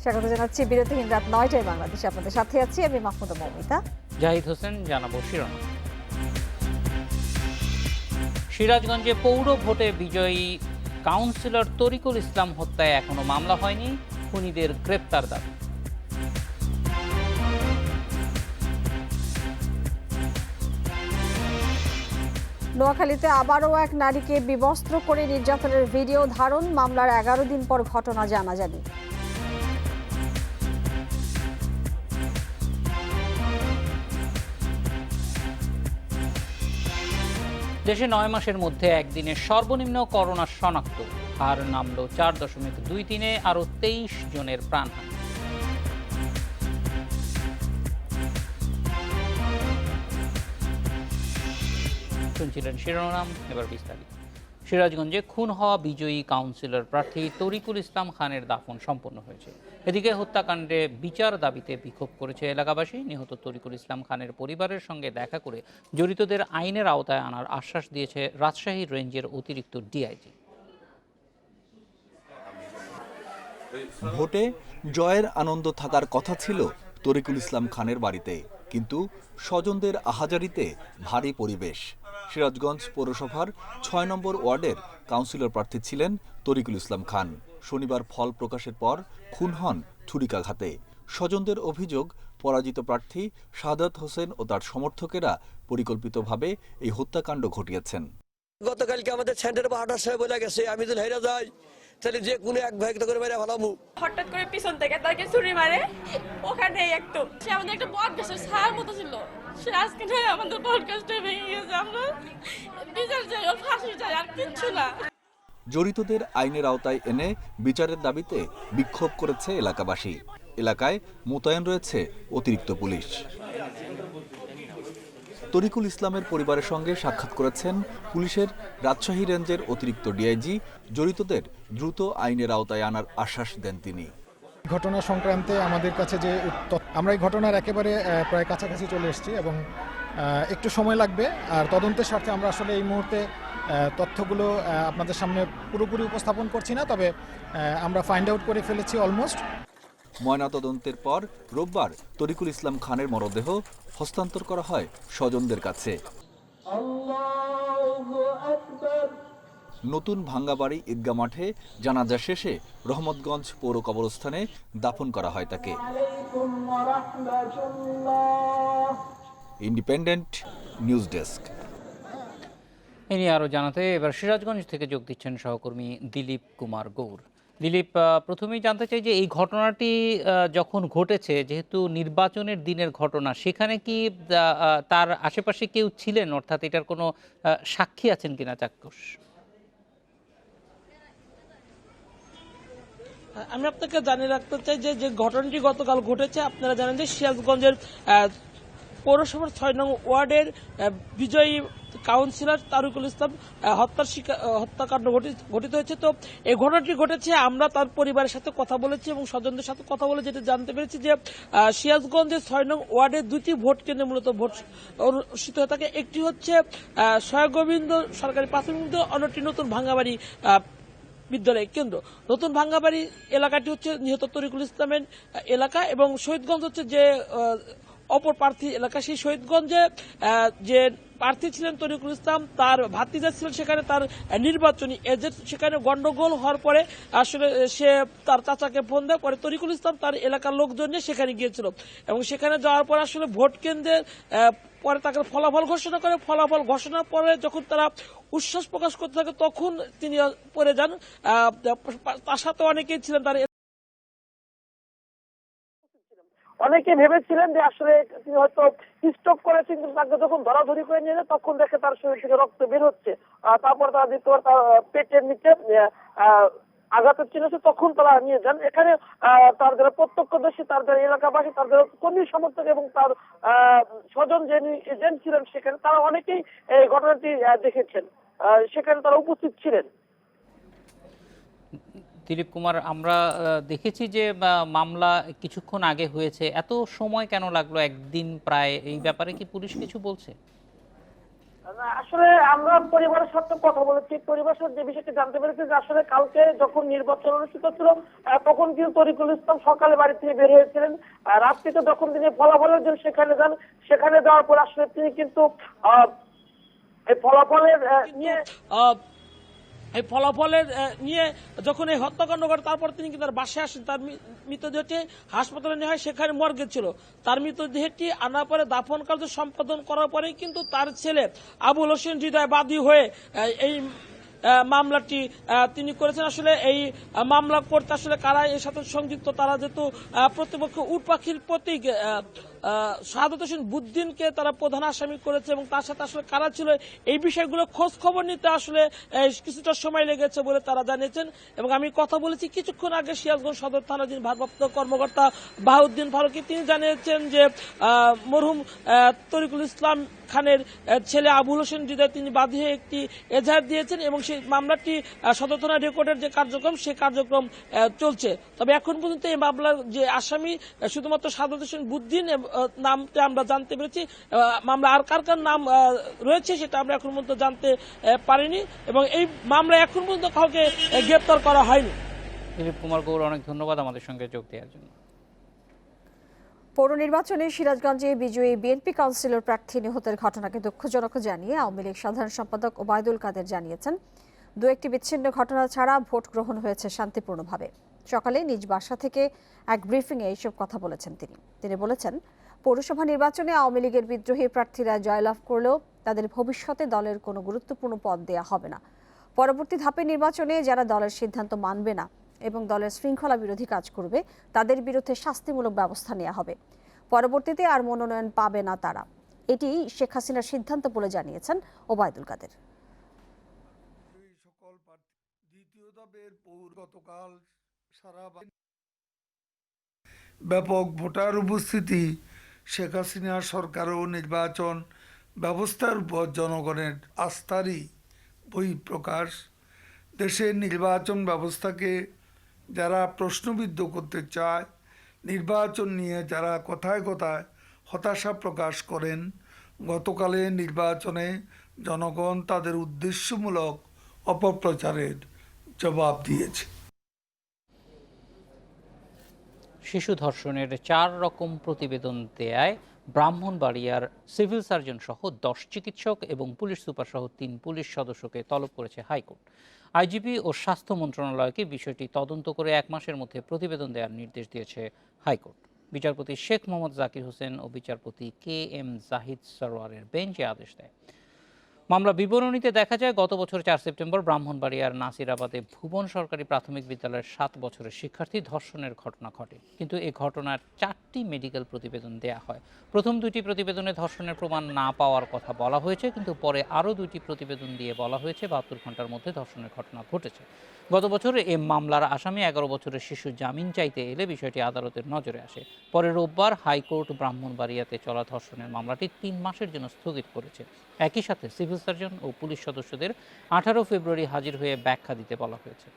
স্বাগত জানাচ্ছি বিরতিহীন রাত ৯টায় বাংলাদেশে। আপনাদের সাথে আছি আমি মাহমুদা মৌমিতা। জাহিদ হোসেন। জানাবো শিরোনাম। সিরাজগঞ্জে পৌর ভোটে বিজয়ী কাউন্সিলর তরিকুল ইসলাম হত্যায় এখনো মামলা হয়নি, খুনিদের গ্রেপ্তার দাবি। নোয়াখালীতে আবারও এক নারীকে বিবস্ত্র করে নির্যাতনের ভিডিও ধারণ, মামলার ১১ দিন পর ঘটনা জানাজানি। দেশে ৯ মাসের মধ্যে একদিনে সর্বনিম্ন করোনা শনাক্ত, হার নামল ৪.23, আরও ২৩ জনের প্রাণহানি। শুনছিলেন শিরোনাম, এবার বিস্তারিত। সিরাজগঞ্জে খুন হওয়া বিজয়ী কাউন্সিলর প্রার্থী তরিকুল ইসলাম খানের দাফন সম্পন্ন হয়েছে। এদিকে হত্যাকাণ্ডে বিচার দাবিতে বিক্ষোভ করেছে এলাকাবাসী। নিহত তরিকুল ইসলাম খানের পরিবারের সঙ্গে দেখা করে জড়িতদের আইনের আওতায় আনার আশ্বাস দিয়েছে রাজশাহী রেঞ্জের অতিরিক্ত ডিআইজি। ভোটে জয়ের আনন্দ থাকার কথা ছিল তরিকুল ইসলাম খানের বাড়িতে, কিন্তু স্বজনদের আহাজারিতে ভারী পরিবেশ। সিরাজগঞ্জ পৌরসভার ৬ নম্বর ওয়ার্ডের কাউন্সিলর প্রার্থী ছিলেন তরিকুল ইসলাম খান। শনিবার ফল প্রকাশের পর খুন হন ছুরিকাঘাতে। স্বজনদের অভিযোগ, পরাজিত প্রার্থী শাহাদাত হোসেন ও তার সমর্থকেরা পরিকল্পিতভাবে এই হত্যাকাণ্ড ঘটিয়েছেন। গতকালকে আমাদের সেন্টারে ৮টার সময় বলে গেছে, আমি যদি হেরে যাই তাহলে যে কোনো এক ভাই করে মেরে ফেলামু। হঠাৎ করে পিছন থেকে তাকে ছুরি মারে, ওখানে একটু সে আমাদের একটা বট গাছের ছায়ার মতো ছিল, সে আজকে নয় আমাদের বট গাছটা ভেঙে গেছে। আমরা বিচার চাই, ওর ফাঁসি চাই, আর কিচ্ছু না। জড়িতদের আইনের আওতায় এনে বিচারের দাবিতে বিক্ষোভ করেছে এলাকাবাসী। এলাকায় মোতায়েন রয়েছে অতিরিক্ত পুলিশ। তরিকুল ইসলামের পরিবারের সঙ্গে সাক্ষাৎ করেছেন পুলিশের রাজশাহী রেঞ্জের অতিরিক্ত ডিআইজি। জড়িতদের দ্রুত আইনের আওতায় আনার আশ্বাস দেন তিনি। ঘটনা সংক্রান্তে আমাদের কাছে যে আমরা এই ঘটনার একেবারে প্রায় কাছাকাছি চলে এসেছি এবং একটু সময় লাগবে। আর তদন্তের স্বার্থে আমরা আসলে এই মুহূর্তে তথ্যগুলো আপনাদের সামনে পুরোপুরি উপস্থাপন করছি না, তবে আমরা ফাইন্ড আউট করে ফেলেছি অলমোস্ট। ময়নাতদন্তের পর রোববার তরিকুল ইসলাম খানের মরদেহ হস্তান্তর করা হয় স্বজনদের কাছে। নতুন ভাঙ্গাবাড়ি ঈদগাহ মাঠে জানাজা শেষে রহমতগঞ্জ পৌর কবরস্থানে দাফন করা হয় তাকে। Independent news desk. এ নিয়ে আরও জানাতে এবার সিরাজগঞ্জ থেকে যোগ দিচ্ছেন সহকর্মী দিলীপ কুমার গৌর। দিলীপ, প্রথমেই জানতে চাই যে এই ঘটনাটি যখন ঘটেছে, যেহেতু নির্বাচনের দিনের ঘটনা, সেখানে কি তার আশেপাশে কেউ ছিলেন, অর্থাৎ এটার কোনো সাক্ষী আছেন কিনা চাক্ষুষ? আমি আপনাকে জানিয়ে রাখতে চাই যে ঘটনাটি গতকাল ঘটেছে। আপনারা জানেন যে সিরাজগঞ্জের পৌরসভার ৬ নং ওয়ার্ডের বিজয়ী কাউন্সিলর তরিকুল ইসলাম হত্যাকাণ্ড ঘটিত হয়েছে। তো এই ঘটনাটি ঘটেছে, আমরা তার পরিবারের সাথে কথা বলেছি এবং স্বজনদের সাথে কথা বলে যেটা জানতে পেরেছি যে সিরাজগঞ্জের ৬ নং ওয়ার্ডের ২টি ভোট কেন্দ্রে মূলত ভোট অনুষ্ঠিত হয়ে থাকে। একটি হচ্ছে সয়গোবিন্দ সরকারি প্রাথমিক বিদ্যালয়, অন্যটি নতুন ভাঙ্গাবাড়ি বিদ্যালয় কেন্দ্র। নতুন ভাঙ্গাবাড়ি এলাকাটি হচ্ছে নিহত তরিকুল ইসলামের এলাকা এবং শহীদগঞ্জ হচ্ছে যে অপর প্রার্থী এলাকা। সেই শহীদগঞ্জে যে প্রার্থী ছিলেন তরিকুল ইসলাম, তার ভাতিজা ছিলেন সেখানে, তার নির্বাচনী এজেন্ট। সেখানে গন্ডগোল হওয়ার পরে আসলে সে তার চাচাকে ফোন দেয়, পরে তরিকুল ইসলাম তার এলাকার লোকজন নিয়ে সেখানে গিয়েছিল এবং সেখানে যাওয়ার পর আসলে ভোট কেন্দ্রে পরে তাকে ফলাফল ঘোষণা করে। ফলাফল ঘোষণার পরে যখন তারা উচ্ছ্বাস প্রকাশ করতে থাকে তখন তিনি পড়ে যান। তার সাথে অনেকেই ছিলেন তার। অনেকে ভেবেছিলেন যে আসলে তিনি হয়তো স্ট্রোক করেছেন, কিন্তু তাকে যখন ধরাধরি করে নিয়ে যায় তখন দেখে তার শরীর থেকে রক্ত বের হচ্ছে। তারপর তারা দেখতে পারে তার পেটের নিচে আঘাতের চিহ্ন আছে, তখন তারা নিয়ে যান। এখানে তার যারা প্রত্যক্ষদর্শী, তার যারা এলাকাবাসী, তার যারা কর্মী সমর্থক এবং তার স্বজন যে এজেন্ট ছিলেন সেখানে, তারা অনেকেই এই ঘটনাটি দেখেছেন, সেখানে তারা উপস্থিত ছিলেন। দিলীপ কুমার, আমরা দেখেছি যে মামলা কিছুক্ষণ আগে হয়েছে, এত সময় কেন লাগলো, একদিন প্রায়? এই ব্যাপারে কি পুলিশ কিছু বলছে? না, আসলে আমরা পরিবারের সাথে কথা বলেছি, পরিবারের সাথে যে বিষয়টি জানতে পেরেছি যে আসলে কালকে যখন নির্বাচন অনুষ্ঠিত ছিল তখন কিন্তু তরিকুল ইসলাম সকালে বাড়ি থেকে বের হয়েছিলেন। রাত্রিতে যখন তিনি ফলাফলের জন্য সেখানে যান, সেখানে যাওয়ার পর আসলে তিনি কিন্তু এই ফলাফলের নিয়ে এই ফলাফলের নিয়ে যখন এই হত্যাকাণ্ড ঘটে তারপর তিনি কিন্তু তার বাসায় আসেন। তার মৃতদেহটি হাসপাতালে নেওয়া হয়, সেখানে মর্গে ছিল। তার মৃতদেহটি আনার পরে দাফন কার্য সম্পাদন করার পরে কিন্তু তার ছেলে আবুল হোসেন হৃদয় বাদী হয়ে এই মামলাটি তিনি করেছেন। আসলে এই মামলা করতে আসলে কারা এর সাথে সংযুক্ত, তারা যেহেতু প্রতিপক্ষ উট পাখির প্রতীক শাহাদাত হোসেন বুদ্দিনকে তারা প্রধান আসামি করেছে এবং তার সাথে আসলে কারা ছিল এই বিষয়গুলো খোঁজ খবর নিতে আসলে কিছুটা সময় লেগেছে বলে তারা জানিয়েছেন। এবং আমি কথা বলেছি কিছুক্ষণ আগে সিরাজগঞ্জ সদর থানার যিনি ভারপ্রাপ্ত কর্মকর্তা বাহাউদ্দিন ফারুকী, তিনি জানিয়েছেন যে মরহুম তরিকুল ইসলাম খানের ছেলে আবুল হোসেন হৃদয় তিনি বাদী হয়ে একটি এজাহার দিয়েছেন এবং সেই মামলাটি সদর থানা রেকর্ডের যে কার্যক্রম সেই কার্যক্রম চলছে। তবে এখন পর্যন্ত এই মামলার যে আসামি শুধুমাত্র শাহাদাত হোসেন বুদ্দিন নামটা আমরা জানতে পেরেছি। মামলা আর কার কার নাম রয়েছে সেটা আমরা এখন পর্যন্ত জানতে পারিনি এবং এই মামলা এখন পর্যন্ত কাউকে গ্রেপ্তার করা হয়নি। দিলীপ কুমার গৌর, অনেক ধন্যবাদ আমাদের সঙ্গে যোগ দেওয়ার জন্য। পৌর নির্বাচনে সিরাজগঞ্জে বিজয়ী বিএনপি কাউন্সিলর প্রার্থী নিহতের ঘটনাকে দুঃখজনক জানিয়ে আওয়ামী লীগ সাধারণ সম্পাদক ওবায়দুল কাদের জানিয়েছেন, দু একটি বিচ্ছিন্ন ঘটনা ছাড়া ভোট গ্রহণ হয়েছে শান্তিপূর্ণভাবে। সকালে নিজ বাসা থেকে এক ব্রিফিংয়ে এইসব কথা বলেছেন তিনি বলেছেন, পৌরসভা নির্বাচনে আওয়ামী লীগের বিদ্রোহী প্রার্থীরা জয়লাভ করলেও তাদের ভবিষ্যতে দলের কোনো গুরুত্বপূর্ণ পদ দেয়া হবে না। পরবর্তী ধাপের নির্বাচনে যারা দলের সিদ্ধান্ত মানবে না এবং দলের শৃঙ্খলা বিরোধী কাজ করবে তাদের বিরুদ্ধে শাস্তিমূলক ব্যবস্থা নেওয়া হবে। পরবর্তীতে আর মনোনয়ন পাবে না তারা। এটি শেখ হাসিনার সিদ্ধান্ত বলে জানিয়েছেন ওবায়দুল কাদের। ব্যাপক ভোটার উপস্থিতি, শেখ হাসিনা সরকার ও নির্বাচন ব্যবস্থার উপর জনগণের আস্থারই বহিঃপ্রকাশ। দেশের নির্বাচন ব্যবস্থাকে যারা প্রশ্নবিদ্ধ করতে চায়, নির্বাচন নিয়ে যারা কথায় কথায় হতাশা প্রকাশ করেন, গতকালের নির্বাচনে জনগণ তাদের উদ্দেশ্যমূলক অপপ্রচারের জবাব দিয়েছে। শিশু ধর্ষণের 4 রকম প্রতিবেদন দেয়ায় ব্রাহ্মণবাড়িয়ার সিভিল সার্জন সহ 10 চিকিৎসক এবং পুলিশ সুপার সহ 3 পুলিশ সদস্যকে তলব করেছে হাইকোর্ট। আইজিপি ও স্বাস্থ্য মন্ত্রণালয়কে বিষয়টি তদন্ত করে 1 মাসের মধ্যে প্রতিবেদন দেওয়ার নির্দেশ দিয়েছে হাইকোর্ট। বিচারপতি শেখ মোহাম্মদ জাকির হোসেন ও বিচারপতি KM জাহিদ সরওয়ারের বেঞ্চ এ আদেশ দেয়। মামলা বিবরণীতে দেখা যায়, গত বছর 4 সেপ্টেম্বর ব্রাহ্মণবাড়িয়ার নাসিরাবাদে ভুবন সরকারি প্রাথমিক বিদ্যালয়ের 7 বছরের শিক্ষার্থী ধর্ষণের ঘটনা ঘটে, কিন্তু এই ঘটনার 4টি মেডিকেল প্রতিবেদন দেয়া হয়। প্রথম 2টি প্রতিবেদনে ধর্ষণের প্রমাণ না পাওয়ার কথা বলা হয়েছে, কিন্তু পরে আরও 2টি প্রতিবেদন দিয়ে বলা হয়েছে 72 ঘন্টার মধ্যে ধর্ষণের ঘটনা ঘটেছে। গত বছর এই মামলার আসামি 11 বছরের শিশু জামিন চাইতে এলে বিষয়টি আদালতের নজরে আসে। পরে রোববার হাইকোর্ট ব্রাহ্মণবাড়িয়াতে চলা ধর্ষণের মামলাটি 3 মাসের জন্য স্থগিত করেছে। একই সাথে সিভিল সার্জন ও পুলিশ সদস্যদের 18 ফেব্রুয়ারি হাজির হয়ে ব্যাখ্যা দিতে বলা হয়েছে।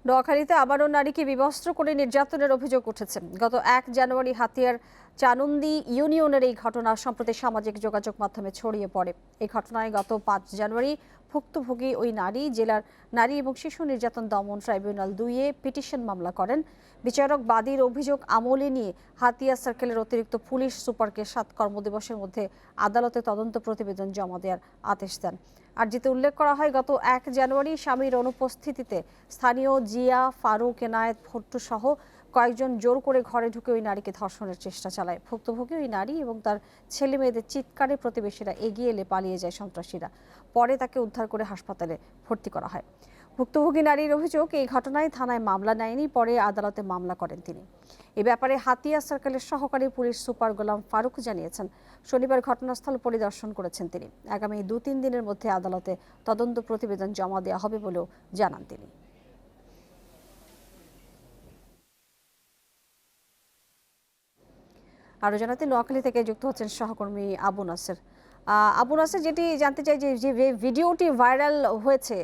নোয়াখালীতে আবারও নারীকে বিবস্ত্র করে নির্যাতনের অভিযোগ উঠেছে। গত 1 জানুয়ারি হাতিয়ার চানুন্দি ইউনিয়নের এই ঘটনা সম্প্রতি সামাজিক যোগাযোগ মাধ্যমে ছড়িয়ে পড়ে। এই ঘটনায় গত 5 জানুয়ারি ভুক্তভোগী ওই নারী জেলার নারী এবং শিশু নির্যাতন দমন ট্রাইব্যুনাল 2-এ পিটিশন মামলা করেন। বিচারক বাদীর অভিযোগ আমলে নিয়ে হাতিয়া সার্কেলের অতিরিক্ত পুলিশ সুপারকে 7 কর্মদিবসের মধ্যে আদালতে তদন্ত প্রতিবেদন জমা দেওয়ার আদেশ দেন। আরজিতে উল্লেখ করা হয়, গত 1 জানুয়ারি স্বামীর অনুপস্থিতিতে স্থানীয় জিয়া, ফারুক, এনায়েত, ভট্টু সহ কয়েকজন জোর করে ঘরে ঢুকে ওই নারীকে ধর্ষণের চেষ্টা চালায়। ভুক্তভোগী ওই নারী এবং তার ছেলে মেয়েদের চিৎকারে প্রতিবেশীরা এগিয়ে এলে পালিয়ে যায় সন্ত্রাসীরা। পরে তাকে উদ্ধার করে হাসপাতালে ভর্তি করা হয়। ভুক্তভোগী নারীর অভিযোগ, এই ঘটনায় থানায় মামলা নেয়নি, পরে আদালতে মামলা করেন তিনি। এ ব্যাপারে হাতিয়া সার্কেলের সহকারী পুলিশ সুপার গোলাম ফারুক জানিয়েছেন, শনিবার ঘটনাস্থল পরিদর্শন করেছেন তিনি। আগামী 2-3 দিনের মধ্যে আদালতে তদন্ত প্রতিবেদন জমা দেওয়া হবে বলেও জানান তিনি। আরও জানাতে নোয়াখালী থেকে যুক্ত হচ্ছেন সহকর্মী আবু নাসের। আবু নাসের, যেটি জানতে চাই যে যে ভিডিওটি ভাইরাল হয়েছে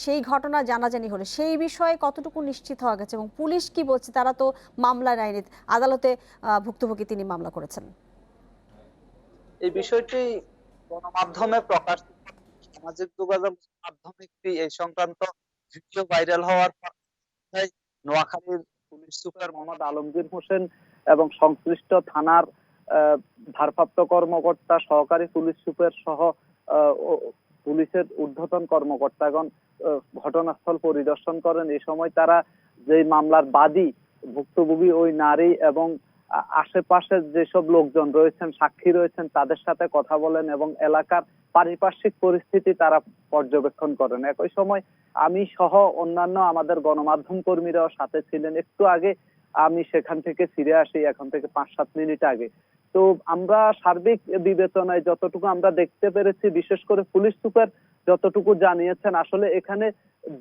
সেই ঘটনা জানাজানি হলো সেই বিষয়ে কতটুকু নিশ্চিত হওয়া গেছে এবং পুলিশ কি বলছে? তারা তো মামলা নেয়নি, আদালতে ভুক্তভোগী তিনি মামলা করেছেন। এই বিষয়টি গণমাধ্যমে প্রকাশ, সামাজিক যোগাযোগ মাধ্যমে এই সংক্রান্ত ভিডিও ভাইরাল হওয়ার পর নোয়াখালীর পুলিশ সুপার মোহাম্মদ আলমগীর হোসেন এবং সংশ্লিষ্ট থানার ভারপ্রাপ্ত কর্মকর্তা, সহকারী পুলিশ সুপার সহ পুলিশের ঊর্ধ্বতন কর্মকর্তাগণ ঘটনাস্থল পরিদর্শন করেন। এই সময় তারা যে মামলার বাদী ভুক্তভোগী ওই নারী এবং আশেপাশের যেসব লোকজন রয়েছেন, সাক্ষী রয়েছেন, তাদের সাথে কথা বলেন এবং এলাকার পারিপার্শ্বিক পরিস্থিতি তারা পর্যবেক্ষণ করেন। একই সময় আমি সহ অন্যান্য আমাদের গণমাধ্যম কর্মীরাও সাথে ছিলেন। একটু আগে আমি সেখান থেকে ফিরে আসি, এখন থেকে 5-7 মিনিট আগে। তো আমরা সার্বিক বিবেচনায় যতটুকু আমরা দেখতে পেরেছি, বিশেষ করে পুলিশ সুপার যতটুকু জানিয়েছেন, আসলে এখানে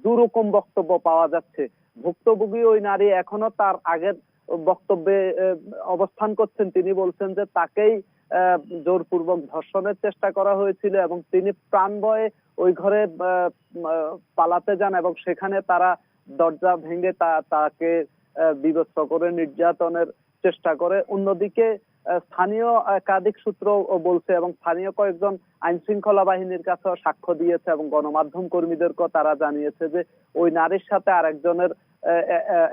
দুরকম বক্তব্য পাওয়া যাচ্ছে। ভুক্তভোগী ওই নারী এখনো তার আগের বক্তব্যে অবস্থান করছেন। তিনি বলছেন যে তাকেই জোরপূর্বক ধর্ষণের চেষ্টা করা হয়েছিল এবং তিনি প্রাণ ভয়ে ওই ঘরে পালাতে যান এবং সেখানে তারা দরজা ভেঙে তাকে বিভৎস করে নির্যাতনের চেষ্টা করে। অন্যদিকে স্থানীয় একাধিক সূত্র বলছে এবং স্থানীয় কয়েকজন আইন শৃঙ্খলা বাহিনীর কাছেও সাক্ষ্য দিয়েছে এবং গণমাধ্যম কর্মীদেরকেও তারা জানিয়েছে যে ওই নারীর সাথে আরেকজনের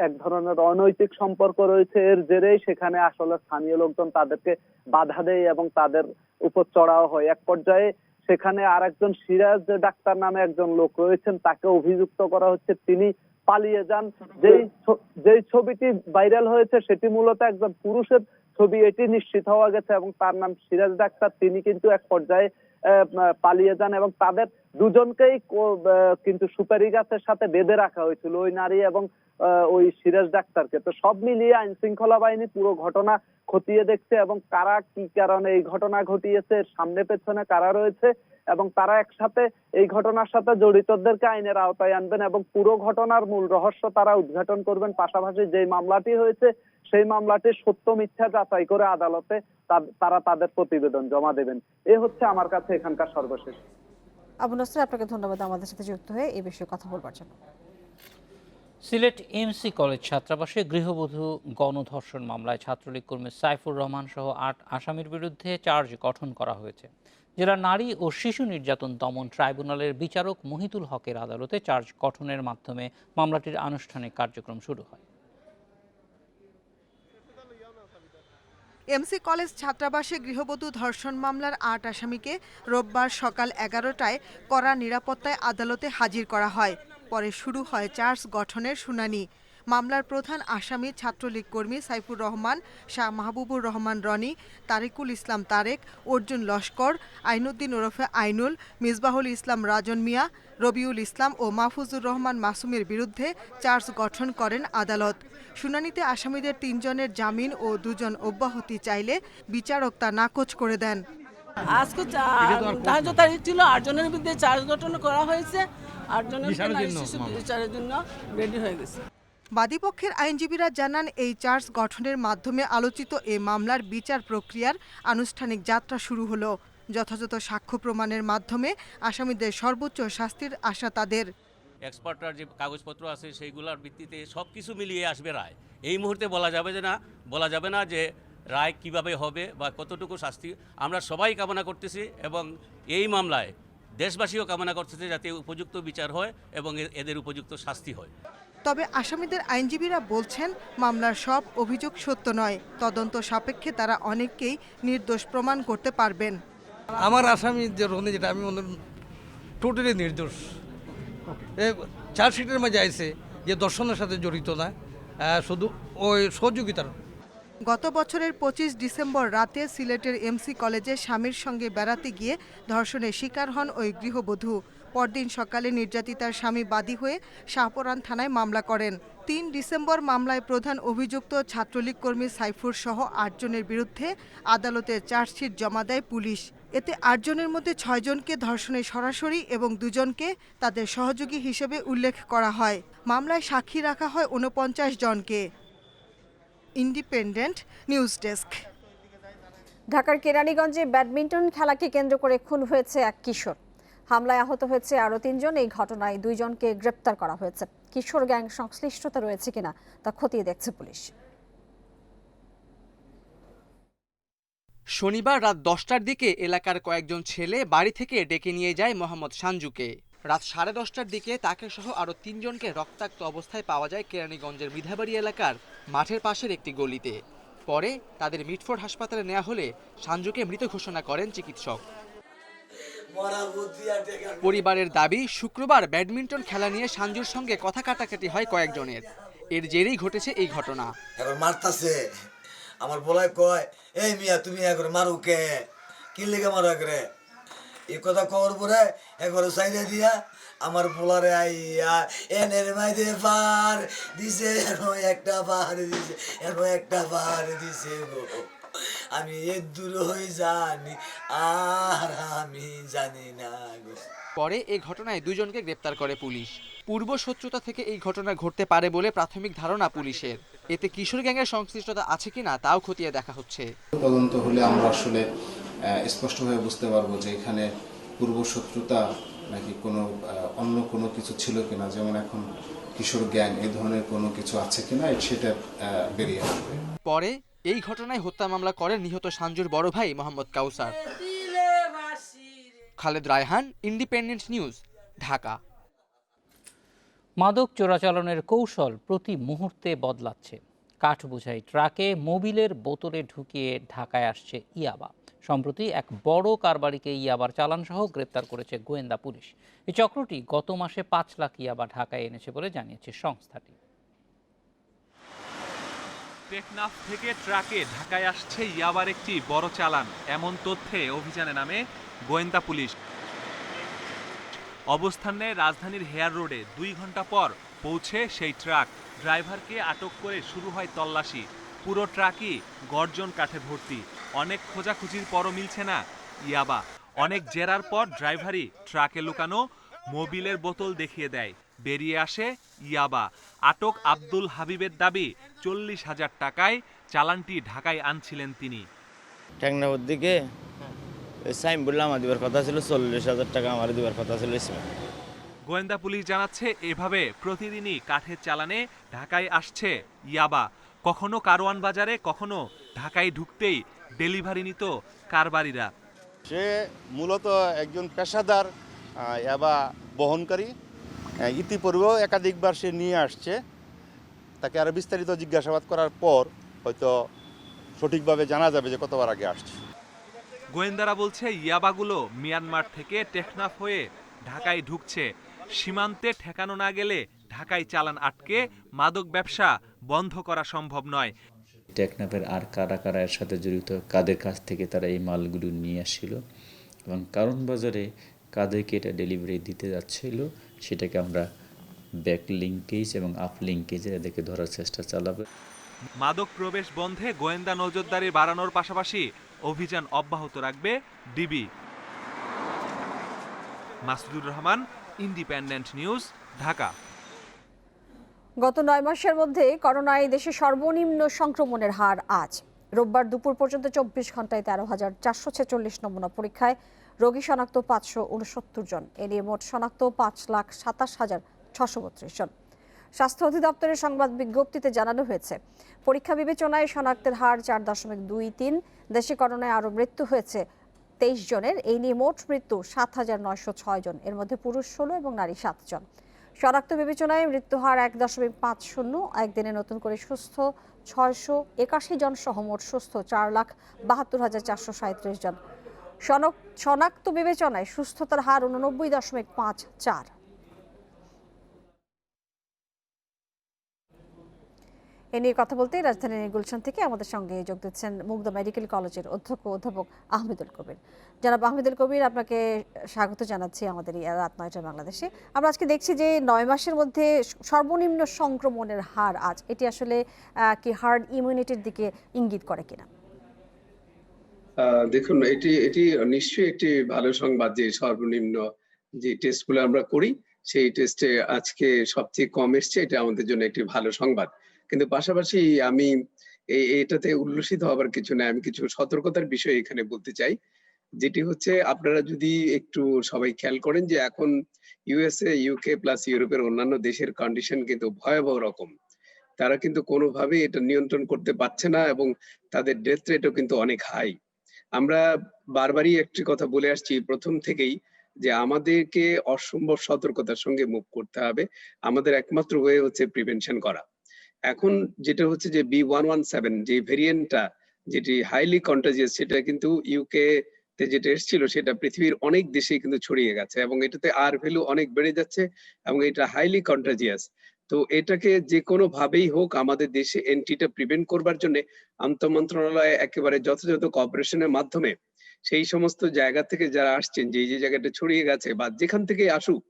এক ধরনের অনৈতিক সম্পর্ক রয়েছে। এর জেরেই সেখানে আসলে স্থানীয় লোকজন তাদেরকে বাধা দেয় এবং তাদের উপর চড়াও হয়। এক পর্যায়ে সেখানে আরেকজন সিরাজ ডাক্তার নামে একজন লোক রয়েছেন, তাকে অভিযুক্ত করা হচ্ছে তিনি পালিয়ে যান। যেই ছবিটি ভাইরাল হয়েছে সেটি মূলত একজন পুরুষের ছবি, এটি নিশ্চিত হওয়া গেছে এবং তার নাম সিরাজ ডাক্তার। তিনি কিন্তু এক পর্যায়ে পালিয়ে যান এবং তাদের দুজনকেই কিন্তু সুপারি গাছের সাথে বেঁধে রাখা হয়েছিল, ওই নারী এবং ওই সিরাজ ডাক্তারকে। তো সব মিলিয়ে আইন শৃঙ্খলা বাহিনী পুরো ঘটনা খতিয়ে দেখছে এবং কারা কি কারণে এই ঘটনা ঘটিয়েছে, সামনে পেছনে কারা রয়েছে এবং তারা একসাথে এই ঘটনার সাথে জড়িতদেরকে আইনের আওতায় আনবেন এবং পুরো ঘটনার মূল রহস্য তারা উদ্ঘাটন করবেন। পাশাপাশি যে মামলাটি হয়েছে সেই মামলাটির সত্য মিথ্যা যাচাই করে আদালতে তারা তাদের প্রতিবেদন জমা দেবেন। এ হচ্ছে আমার কাছে এখানকার সর্বশেষ। আবু নাসের, আপনাকে ধন্যবাদ আমাদের সাথে যুক্ত হয়ে এই বিষয়ে কথা বলবার জন্য। সিলেট এমসি কলেজ ছাত্রাবাসে গৃহবধূ গণধর্ষণ মামলায় ছাত্রলীগ কর্মী সাইফুর রহমান সহ 8 আসামির বিরুদ্ধে চার্জ গঠন করা হয়েছে। জেলা নারী ও শিশু নির্যাতন দমন ট্রাইব্যুনালের বিচারক মহিতুল হকের আদালতে চার্জ গঠনের মাধ্যমে মামলাটির আনুষ্ঠানিক কার্যক্রম শুরু হয়। এমসি কলেজ ছাত্রাবাসে গৃহবধূ ধর্ষণ মামলার 8 আসামিকে রোববার সকাল 11টায় কড়া নিরাপত্তায় আদালতে হাজির করা হয়। পরে শুরু হয় চার্জ গঠনের শুনানি। মামলার প্রধান আসামি ছাত্রলীগ কর্মী সাইফুর রহমান, শাহ মাহবুবুর রহমান রনি, তারিকুল ইসলাম তারেক, অর্জুন লস্কর, আইনুদ্দিন ওরফে আইনুল, মিসবাহুল ইসলাম রাজন মিয়া, রবিউল ইসলাম ও মাহফুজুর রহমান মাসুমের বিরুদ্ধে চার্জ গঠন করেন আদালত। শুনানিতে আসামিদের 3 জনের জামিন ও 2 জন অব্যাহতি চাইলে বিচারক তা নাকচ করে দেন। আজকে ধার্য তারিখ ছিল 8 জনের বিরুদ্ধে চার্জ গঠন করা হয়েছে, 8 জনের বিচারের জন্য রেডি হয়ে গেছে। বাদীপক্ষের আইনজীবীরা জানান, এই চার্জ গঠনের মাধ্যমে আলোচিত এ মামলার বিচার প্রক্রিয়ার আনুষ্ঠানিক যাত্রা শুরু হলো। যথাযথ সাক্ষ্য প্রমাণের মাধ্যমে আসামিদের সর্বোচ্চ শাস্তির আশা তাদের। এক্সপার্টার যে কাগজপত্র আছে সেইগুলোর ভিত্তিতে সব কিছু মিলিয়ে আসবে রায়। এই মুহূর্তে বলা যাবে না যে রায় কিভাবে হবে বা কতটুকু শাস্তি। আমরা সবাই কামনা করতেছি এবং এই মামলায় দেশবাসীও কামনা করতেছে যাতে উপযুক্ত বিচার হয় এবং এদের উপযুক্ত শাস্তি হয়। তবে আসামিদের আইনজীবীরা বলছেন, মামলার সব অভিযোগ সত্য নয়। তদন্ত সাপেক্ষে তারা অনেককেই নির্দোষ প্রমাণ করতে পারবেন। আমার আসামি যে রনি, যেটা আমি টোটালি নির্দোষ। চার্জশিটের মাঝে আইছে যে দর্শনের সাথে জড়িত না, শুধু ওই সহযোগিতার। গত বছরের 25 ডিসেম্বর রাতে সিলেটের এমসি কলেজে স্বামীর সঙ্গে বেড়াতে গিয়ে ধর্ষণের শিকার হন ওই গৃহবধূ। পরদিন সকালে নির্যাতিতার স্বামী বাদী হয়ে শাহপরান থানায় মামলা করেন। 3 ডিসেম্বর মামলায় প্রধান অভিযুক্ত ছাত্রলীগ কর্মী সাইফুর সহ 8 জনের বিরুদ্ধে আদালতে চার্জশিট জমা দেয় পুলিশ। এতে 8 জনের মধ্যে 6 জনকে ধর্ষণে সরাসরি এবং 2 জনকে তাদের সহযোগী হিসেবে উল্লেখ করা হয়। মামলায় সাক্ষী রাখা হয় 49 জনকে। Independent news desk. ঢাকার কেরানীগঞ্জে ব্যাডমিন্টন খেলাকে কেন্দ্র করে খুন হয়েছে এক কিশোর। হামলায় আহত হয়েছে আরও 3 জন। এই ঘটনায় 2 জনকে গ্রেপ্তার করা হয়েছে। কিশোর গ্যাং সংশ্লিষ্টতা রয়েছে কিনা তা খতিয়ে দেখছে পুলিশ। শনিবার রাত 10টার দিকে এলাকার কয়েকজন ছেলে বাড়ি থেকে ডেকে নিয়ে যায় মোহাম্মদ সানজুকে। রাত 10:30টার দিকে তাকে সহ আরও 3 জনকে রক্তাক্ত অবস্থায় পাওয়া যায় কেরানীগঞ্জের মিধাবাড়ি এলাকার মাঠের পাশের একটি গলিতে। পরে তাদের মিটফোর্ড হাসপাতালে নেওয়া হলে সানজুকে মৃত ঘোষণা করেন চিকিৎসক। পরিবারের দাবি, শুক্রবার ব্যাডমিন্টন খেলা নিয়ে সানজুর সঙ্গে কথা কাটাকাটি হয় কয়েকজনের। এর জেরেই ঘটেছে এই ঘটনা। আমার বলাই কয়, এই মিয়া তুমি একবার মারুকে কি লেগে মারো একরে, এই কথা কওয়ার পরে একবারে সাইডে দিয়া আমার পোলারে আইয়া এনের মাইদে পার দিছে, একটা পাহাড় দিছে, একটা পাহাড় দিছে গো। আমি এর দূর হয়ে জানি আর আমি জানি না গো। পরে এই ঘটনায় 2 জনকে গ্রেপ্তার করে পুলিশ। পূর্ব শত্রুতা থেকে এই ঘটনা ঘটতে পারে বলে প্রাথমিক ধারণা পুলিশের। এতে কিশোর গ্যাংয়ের সংশ্লিষ্টতা আছে কিনা তাও খতিয়ে দেখা হচ্ছে। তদন্ত হলে আমরা আসলে স্পষ্টভাবে বুঝতে পারবো যে এখানে পূর্ব শত্রুতা নাকি কোনো অন্য কোনো কিছু ছিল কিনা, যেমন এখন কিশোর গ্যাং এই ধরনের কোনো কিছু আছে কিনা সেটা বেরিয়ে আসবে। পরে এই ঘটনায় হত্যা মামলা করেন নিহত সানজুর বড় ভাই মোহাম্মদ কাউসার। Khaled Raihan, Independent News, Dhaka. মাদক চোরাচালানের কৌশল প্রতি মুহূর্তে বদলাচ্ছে। কাঠ বোঝাই ট্রাকে মোবিলের বোতলে ঢুকিয়ে ঢাকায় আসছে ইয়াবা। সম্প্রতি এক বড় কারবারিকে ইয়াবার চালান সহ গ্রেপ্তার করেছে গোয়েন্দা পুলিশ। এই চক্রটি গত মাসে 5 লাখ ইয়াবা ঢাকায় এনেছে বলে জানিয়েছে সংস্থাটি। টেকনাফ থেকে ট্রাকে ঢাকায় আসছে ইয়াবার একটি বড় চালান, এমন তথ্যে অভিযানে নামে গোয়েন্দা পুলিশ। অবস্থান নেয় রাজধানীর হেয়ার রোডে। 2 ঘন্টা পর পৌঁছে সেই ট্রাক। ড্রাইভারকে আটক করে শুরু হয় তল্লাশি। পুরো ট্রাকই গর্জন কাঠে ভর্তি। অনেক খোঁজাখুঁজির পরও মিলছে না ইয়াবা। অনেক জেরার পর ড্রাইভারই ট্রাকে লুকানো মোবিলের বোতল দেখিয়ে দেয়। বেরিয়ে আসে ইয়াবা। আটক আব্দুল হাবিবের দাবি 40,000 টাকায় চালানটি ঢাকায় আনছিলেন তিনি। টেকনাফের দিকে সাইম বললাম আমার দিবার কথা ছিল, 40,000 টাকা আমার দিবার কথা ছিল। গোয়েন্দা পুলিশ জানাচ্ছে, এভাবে প্রতিদিনই কাঠের চালানে ঢাকায় আসছে ইয়াবা। কখনো কারওয়ান বাজারে, কখনো ঢাকায় ঢুকতেই ডেলিভারি নিত কারবারিরা। সে মূলত একজন পেশাদার ইয়াবা বহনকারী। ইতিপূর্বেও একাধিকবার সে নিয়ে আসছে। তাকে আরো বিস্তারিত জিজ্ঞাসাবাদ করার পর হয়তো সঠিকভাবে জানা যাবে যে কতবার আগে আসছে। গোয়েন্দারা বলছে, ইয়াবাগুলো মিয়ানমার থেকে টেকনাফ হয়ে ঢাকায় ঢুকছে। সীমান্তে ঠেকানো না গেলে ঢাকায় চালান আটকে মাদক ব্যবসা বন্ধ করা সম্ভব নয়। টেকনাফের আর কারা কারা এর সাথে জড়িত, কাদের কাছ থেকে তারা এই মালগুলো নিয়ে আসছিল এবং কারণ বাজারে কাদেরকে এটা ডেলিভারি দিতে যাচ্ছিল, সেটাকে আমরা ব্যাক লিঙ্কেজ এবং আপ লিঙ্কেজে এদেরকে ধরার চেষ্টা চালাবে। মাদক প্রবেশ বন্ধে গোয়েন্দা নজরদারি বাড়ানোর পাশাপাশি অভিযান অব্যাহত রাখবে DB. Masudur Rahman, independent News, Dhaka. গত 9 মাসের মধ্যে করোনায় দেশে সর্বনিম্ন সংক্রমণের হার আজ। রোববার দুপুর পর্যন্ত 24 ঘন্টায় 13,446 নমুনা পরীক্ষায় রোগী শনাক্ত 569 জন। এ নিয়ে মোট শনাক্ত 5,27,632 জন। স্বাস্থ্য অধিদপ্তরের সংবাদ বিজ্ঞপ্তিতে জানানো হয়েছে, পরীক্ষা বিবেচনায় শনাক্তের হার 4.23। দেশে করোনায় আরও মৃত্যু হয়েছে 23 জনের। এই নিয়ে মোট মৃত্যু 7,906 জন। এর মধ্যে পুরুষ 16 এবং নারী 7 জন। শনাক্ত বিবেচনায় মৃত্যু হার 1.50। একদিনে নতুন করে সুস্থ 681 জন সহ মোট সুস্থ 4,72,437 জন। শনাক্ত বিবেচনায় সুস্থতার হার 89.54। এ নিয়ে কথা বলতে রাজধানীর গুলশান থেকে আমাদের সঙ্গে যোগ দিচ্ছেন মুগদা মেডিকেল কলেজের অধ্যাপক আহমেদুল কবির। জনাব আহমেদুল কবির, আপনাকে স্বাগত জানাচ্ছি আমাদের এই রাত 9টায় বাংলাদেশে। আমরা আজকে দেখছি যে 9 মাসের মধ্যে সর্বনিম্ন সংক্রমণের হার আজ। এটি আসলে কি হার্ড ইমিউনিটির দিকে ইঙ্গিত করে কিনা? দেখুন, এটি নিশ্চয়ই একটি ভালো সংবাদ যে সর্বনিম্ন যে টেস্টগুলো আমরা করি সেই টেস্টে আজকে সবচেয়ে কম এসছে। এটা আমাদের জন্য একটি ভালো সংবাদ। কিন্তু পাশাপাশি আমি এটাতে উল্লসিত হবার কিছু নেই। আমি কিছু সতর্কতার বিষয় এখানে বলতে চাই, যেটি হচ্ছে আপনারা যদি একটু সবাই খেয়াল করেন যে এখন ইউএসএ, ইউকে প্লাস ইউরোপের অন্যান্য দেশের কন্ডিশন কিন্তু ভয়াবহ রকম। তারা কিন্তু কোনোভাবেই এটা নিয়ন্ত্রণ করতে পারছে না এবং তাদের ডেথ রেটও কিন্তু অনেক হাই। আমরা বারবারই একটি কথা বলে আসছি প্রথম থেকেই, যে আমাদেরকে অসম্ভব সতর্কতার সঙ্গে মুভ করতে হবে। আমাদের একমাত্র ওয়ে হচ্ছে প্রিভেনশন করা। এখন যেটা হচ্ছে যে B117 যে ভেরিয়েন্টটা, যেটি হাইলি কন্টাজিয়াস, সেটা কিন্তু ইউকে তে যেটা এসেছিল সেটা পৃথিবীর অনেক দেশে কিন্তু ছড়িয়ে গেছে এবং এটাতে আর ভ্যালু অনেক বেড়ে যাচ্ছে এবং এটা হাইলি কন্টাজিয়াস। তো এটাকে যে কোনো ভাবেই হোক আমাদের দেশে এন্ট্রিটা প্রিভেন্ট করবার জন্য আন্তঃ মন্ত্রণালয় একেবারে যথাযথ কোঅপারেশনের মাধ্যমে সেই সমস্ত জায়গা থেকে যারা আসছেন, যে জায়গাটা ছড়িয়ে গেছে বা যেখান থেকে আসুক,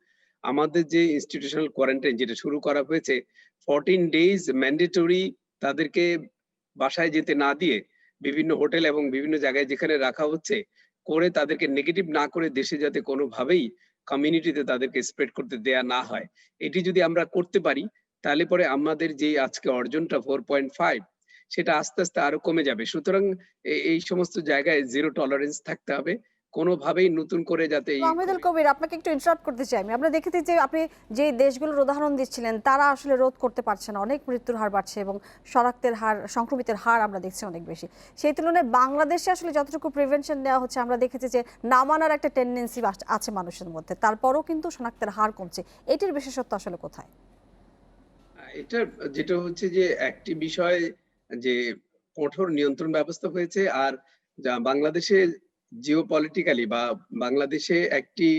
আমাদের যে ইনস্টিটিউশনাল কোয়ারেন্টাইন যেটা শুরু করা হয়েছে 14 ডেজ ম্যান্ডেটরি, তাদেরকে বাসায় যেতে না দিয়ে বিভিন্ন হোটেল এবং বিভিন্ন জায়গায় যেখানে রাখা হচ্ছে করে তাদেরকে নেগেটিভ না করে দেশে যাতে কোনোভাবেই কমিউনিটিতে তাদেরকে স্প্রেড করতে দেয়া না হয়। এটি যদি আমরা করতে পারি তাহলে পরে আমাদের যে আজকে অর্জনটা 4.5 সেটা আস্তে আস্তে আরো কমে যাবে। সুতরাং এই সমস্ত জায়গায় জিরো টলারেন্স থাকতে হবে, কোনোভাবেই নতুন করে যাতে আহমেদুল কবির, আপনাকে একটু ইন্টারাপ্ট করতে চাই আমি। আমরা দেখেছি যে আপনি যে দেশগুলোর উদাহরণ দিচ্ছিলেন তারা আসলে রোধ করতে পারছে না, অনেক মৃত্যুর হার বাড়ছে এবং শনাক্তের হার, সংক্রমিতের হার আমরা দেখছি অনেক বেশি। সেই তুলনায় বাংলাদেশে আসলে যতটুকু প্রিভেনশন নেওয়া হচ্ছে আমরা দেখেছি যে না মানার একটা টেন্ডেন্সি আছে মানুষের মধ্যে, তারপরও কিন্তু শনাক্তের হার কমছে। এটির বিশেষত্ব আসলে কোথায়? এটা যেটা হচ্ছে যে একটি বিষয় যে কঠোর নিয়ন্ত্রণ ব্যবস্থা হয়েছে, আর যা বাংলাদেশে জিওপলিটিক্যালি বা বাংলাদেশে একটি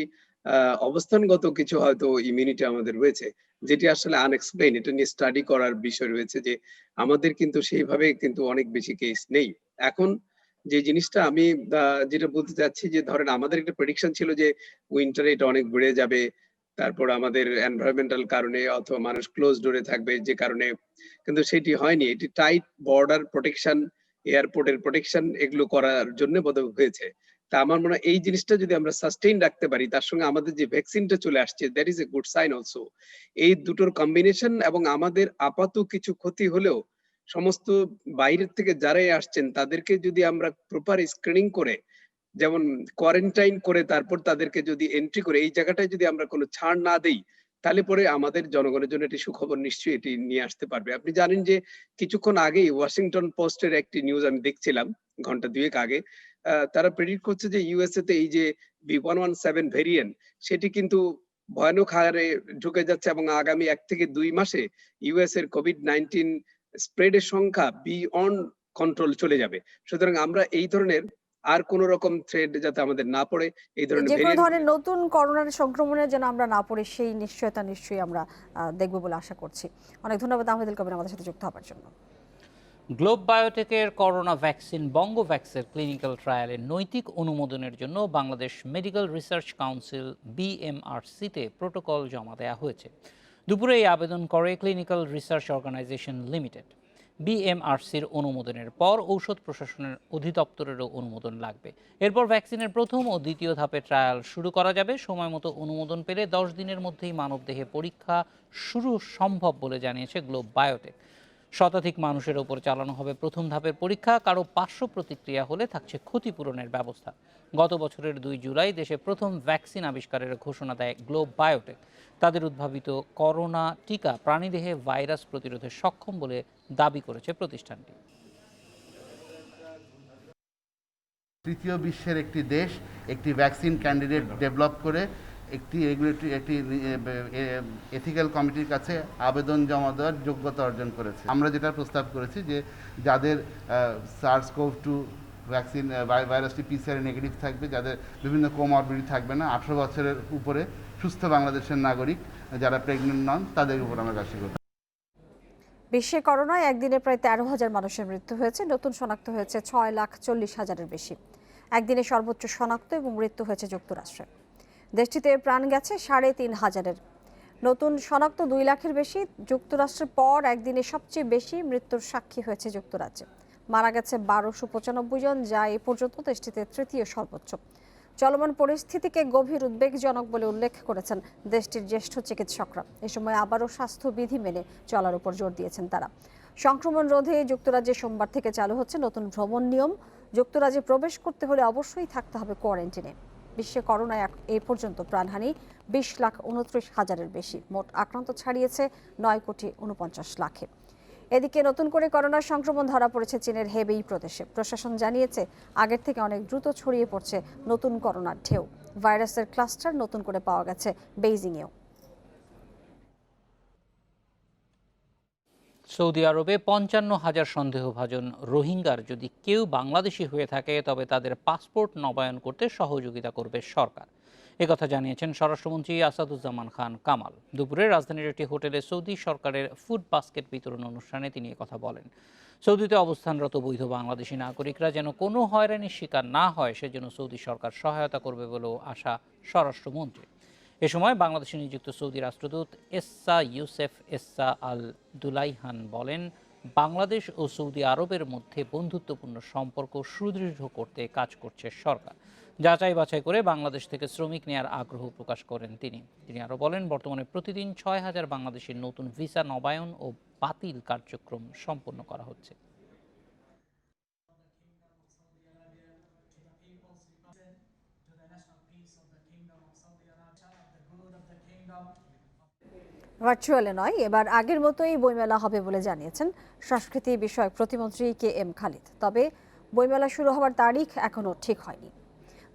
অবস্থানগত কিছু হয়তো ইমিউনিটি আমাদের রয়েছে, যেটি আসলে আনএক্সপ্লেইন। এটা নিয়ে স্টাডি করার বিষয় রয়েছে যে আমাদের কিন্তু সেইভাবে কিন্তু অনেক বেশি কেস নেই। এখন যে জিনিসটা আমি যেটা বলতে চাচ্ছি, যে ধরেন আমাদের একটা প্রেডিকশন ছিল যে উইন্টারে এটা অনেক বেড়ে যাবে, তারপর আমাদের এনভায়রনমেন্টাল কারণে অথবা মানুষ ক্লোজ ডোরে থাকবে যে কারণে, কিন্তু সেটি হয়নি। এটি টাইট বর্ডার প্রোটেকশন, এয়ারপোর্টের প্রোটেকশন, এগুলো করার জন্য বোধহয় হয়েছে। তা আমার মনে হয় এই জিনিসটা যদি আমরা সাস্টেইন রাখতে পারি, তার সঙ্গে আমাদের যে ভ্যাকসিনটা চলে আসছে, that is a good sign also. এই দুটোর কম্বিনেশন এবং আমাদের আপাত কিছু ক্ষতি হলেও সমস্ত বাইরের থেকে যারাই আসছেন তাদেরকে যদি আমরা প্রপার স্ক্রিনিং করে, যেমন কোয়ারেন্টাইন করে তারপর তাদেরকে যদি এন্ট্রি করে, এই জায়গাটায় যদি আমরা কোনো ছাড় না দেই, তাহলে পরে আমাদের জনগণের জন্য একটি সুখবর নিশ্চয়ই এটি নিয়ে আসতে পারবে। আপনি জানেন যে কিছুক্ষণ আগেই ওয়াশিংটন পোস্টের একটি নিউজ আমি দেখছিলাম ঘন্টা দুয়েক আগে, তারা প্রেডিক্ট করছে যে ইউএসএ তে এই যে B117 ভেরিয়েন্ট, সেটি কিন্তু ভয়ানক হারে ঢুকে যাচ্ছে এবং আগামী 1 থেকে 2 মাসে ইউএস এর কোভিড-19 স্প্রেডের সংখ্যা বিয়ন্ড কন্ট্রোল চলে যাবে। সুতরাং আমরা এই ধরনের আর কোন রকম থ্রেড যাতে আমাদের না পড়ে, এই ধরনের যে কোনো ধরনের নতুন করোনার সংক্রমণে যেন আমরা না পড়ি, সেই নিশ্চয়তা নিশ্চয়ই আমরা দেখব বলে আশা করছি। অনেক ধন্যবাদ আহমেদুল কবির আমাদের সাথে যুক্ত হওয়ার জন্য। গ্লোব বায়োটেকের করোনা ভ্যাকসিন বঙ্গোভ্যাক্সের ক্লিনিক্যাল ট্রায়ালের নৈতিক অনুমোদনের জন্য বাংলাদেশ মেডিকেল রিসার্চ কাউন্সিল BMRC-তে প্রোটোকল জমা দেওয়া হয়েছে। দুপুরে এই আবেদন করে ক্লিনিক্যাল রিসার্চ অর্গানাইজেশন লিমিটেড। BMRC-র অনুমোদনের পর ঔষধ প্রশাসনের অধিদপ্তরেরও অনুমোদন লাগবে। এরপর ভ্যাকসিনের প্রথম ও দ্বিতীয় ধাপে ট্রায়াল শুরু করা যাবে। সময় মতো অনুমোদন পেলে 10 দিনের মধ্যেই মানবদেহে পরীক্ষা শুরু সম্ভব বলে জানিয়েছে গ্লোব বায়োটেক। শতাধিক মানুষের ওপর চালানো হবে প্রথম ধাপের পরীক্ষা। কারো পার্শ্ব প্রতিক্রিয়া হলে থাকছে ক্ষতিপূরণের ব্যবস্থা। গত বছরের 2 জুলাই দেশে প্রথম ভ্যাকসিন আবিষ্কারের ঘোষণা দেয় গ্লোব বায়োটেক। তাদের উদ্ভাবিত করোনা টিকা প্রাণীদেহে ভাইরাস প্রতিরোধে সক্ষম বলে দাবি করেছে প্রতিষ্ঠানটি। তৃতীয় বিশ্বের একটি দেশ একটি ভ্যাকসিন ক্যান্ডিডেট ডেভেলপ করে একটি রেগুলেটরি একটি এথিক্যাল কমিটির কাছে আবেদন জমা দেওয়ার যোগ্যতা অর্জন করেছে। আমরা যেটা প্রস্তাব করেছি যে যাদের SARS-CoV-2 ভ্যাকসিন ভাইরাসটি PCR নেগেটিভ থাকবে, যাদের বিভিন্ন কোমরবিডিটি থাকবে না, 18 বছরের উপরে সুস্থ বাংলাদেশের নাগরিক যারা প্রেগনেন্ট নন, তাদের উপর আমরা কাজ করব। বিশ্বে করোনায় একদিনে প্রায় 13,000 মানুষের মৃত্যু হয়েছে। নতুন শনাক্ত হয়েছে 6,40,000-এর বেশি। একদিনে সর্বোচ্চ শনাক্ত এবং মৃত্যু হয়েছে যুক্তরাষ্ট্রে। দেশটিতে প্রাণ গেছে 3,500-এর। নতুন শনাক্ত 2 লাখের বেশি। যুক্তরাষ্ট্রের পর একদিনে সবচেয়ে বেশি মৃত্যুর সাক্ষী হয়েছে যুক্তরাজ্যে। মারা গেছে 1295 জন, যা এ পর্যন্ত দেশটিতে তৃতীয় সর্বোচ্চ। চলমান পরিস্থিতিকে গভীর উদ্বেগজনক বলে উল্লেখ করেছেন দেশটির জ্যেষ্ঠ চিকিৎসকরা। এ সময় আবারও স্বাস্থ্যবিধি মেনে চলার উপর জোর দিয়েছেন তারা। সংক্রমণ রোধে যুক্তরাজ্যে সোমবার থেকে চালু হচ্ছে নতুন ভ্রমণ নিয়ম। যুক্তরাজ্যে প্রবেশ করতে হলে অবশ্যই থাকতে হবে কোয়ারেন্টিনে। বিশ্বে করোনায় এ পর্যন্ত প্রাণহানি 20,29,000-এর বেশি। মোট আক্রান্ত ছাড়িয়েছে 9,49,00,000-এ। এদিকে নতুন করে করোনার সংক্রমণ ধরা পড়েছে চীনের হেবেই প্রদেশে। প্রশাসন জানিয়েছে আগের থেকে অনেক দ্রুত ছড়িয়ে পড়ছে নতুন করোনার ঢেউ। ভাইরাসের ক্লাস্টার নতুন করে পাওয়া গেছে বেইজিংয়েও। সৌদি আরবে 55,000 সন্দেহভাজন রোহিঙ্গার যদি কেউ বাংলাদেশি হয়ে থাকে তবে তাদের পাসপোর্ট নবায়ন করতে সহযোগিতা করবে সরকার। একথা জানিয়েছেন স্বরাষ্ট্রমন্ত্রী আসাদুজ্জামান খান কামাল। দুপুরে রাজধানীর একটি হোটেলে সৌদি সরকারের ফুড বাস্কেট বিতরণ অনুষ্ঠানে তিনি একথা বলেন। সৌদিতে অবস্থানরত বৈধ বাংলাদেশি নাগরিকরা যেন কোনো হয়রানির শিকার না হয় সেজন্য সৌদি সরকার সহায়তা করবে বলেও আশা স্বরাষ্ট্রমন্ত্রী। এ সময় বাংলাদেশে নিযুক্ত সৌদি রাষ্ট্রদূত এসা ইউসেফ এসা আল দুলাইহান বলেন, বাংলাদেশ ও সৌদি আরবের মধ্যে বন্ধুত্বপূর্ণ সম্পর্ক সুদৃঢ় করতে কাজ করছে সরকার। যাচাই বাছাই করে বাংলাদেশ থেকে শ্রমিক নেয়ার আগ্রহ প্রকাশ করেন তিনি আরও বলেন, বর্তমানে প্রতিদিন 6,000 বাংলাদেশের নতুন ভিসা নবায়ন ও বাতিল কার্যক্রম সম্পন্ন করা হচ্ছে। ভার্চুয়ালে নয়, এবার আগের মতোই বইমেলা হবে বলে জানিয়েছেন সংস্কৃতি বিষয়ক প্রতিমন্ত্রী KM খালিদ। তবে বইমেলা শুরু হওয়ার তারিখ এখনও ঠিক হয়নি।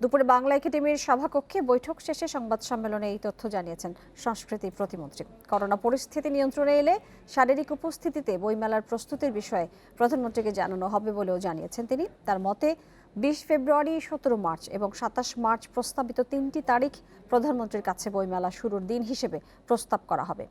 দুপুরে বাংলা একাডেমির সভাকক্ষে বৈঠক শেষে সংবাদ সম্মেলনে এই তথ্য জানিয়েছেন সংস্কৃতি প্রতিমন্ত্রী। করোনা পরিস্থিতি নিয়ন্ত্রণে এলে শারীরিক উপস্থিতিতে বইমেলার প্রস্তুতির বিষয়ে প্রধানমন্ত্রীকে জানানো হবে বলেও জানিয়েছেন তিনি। তার মতে 20 ফেব্রুয়ারি, 17 মার্চ এবং 27 মার্চ প্রস্তাবিত 3টি তারিখ প্রধানমন্ত্রীর কাছে বইমেলা শুরুর দিন হিসেবে প্রস্তাব করা হবে।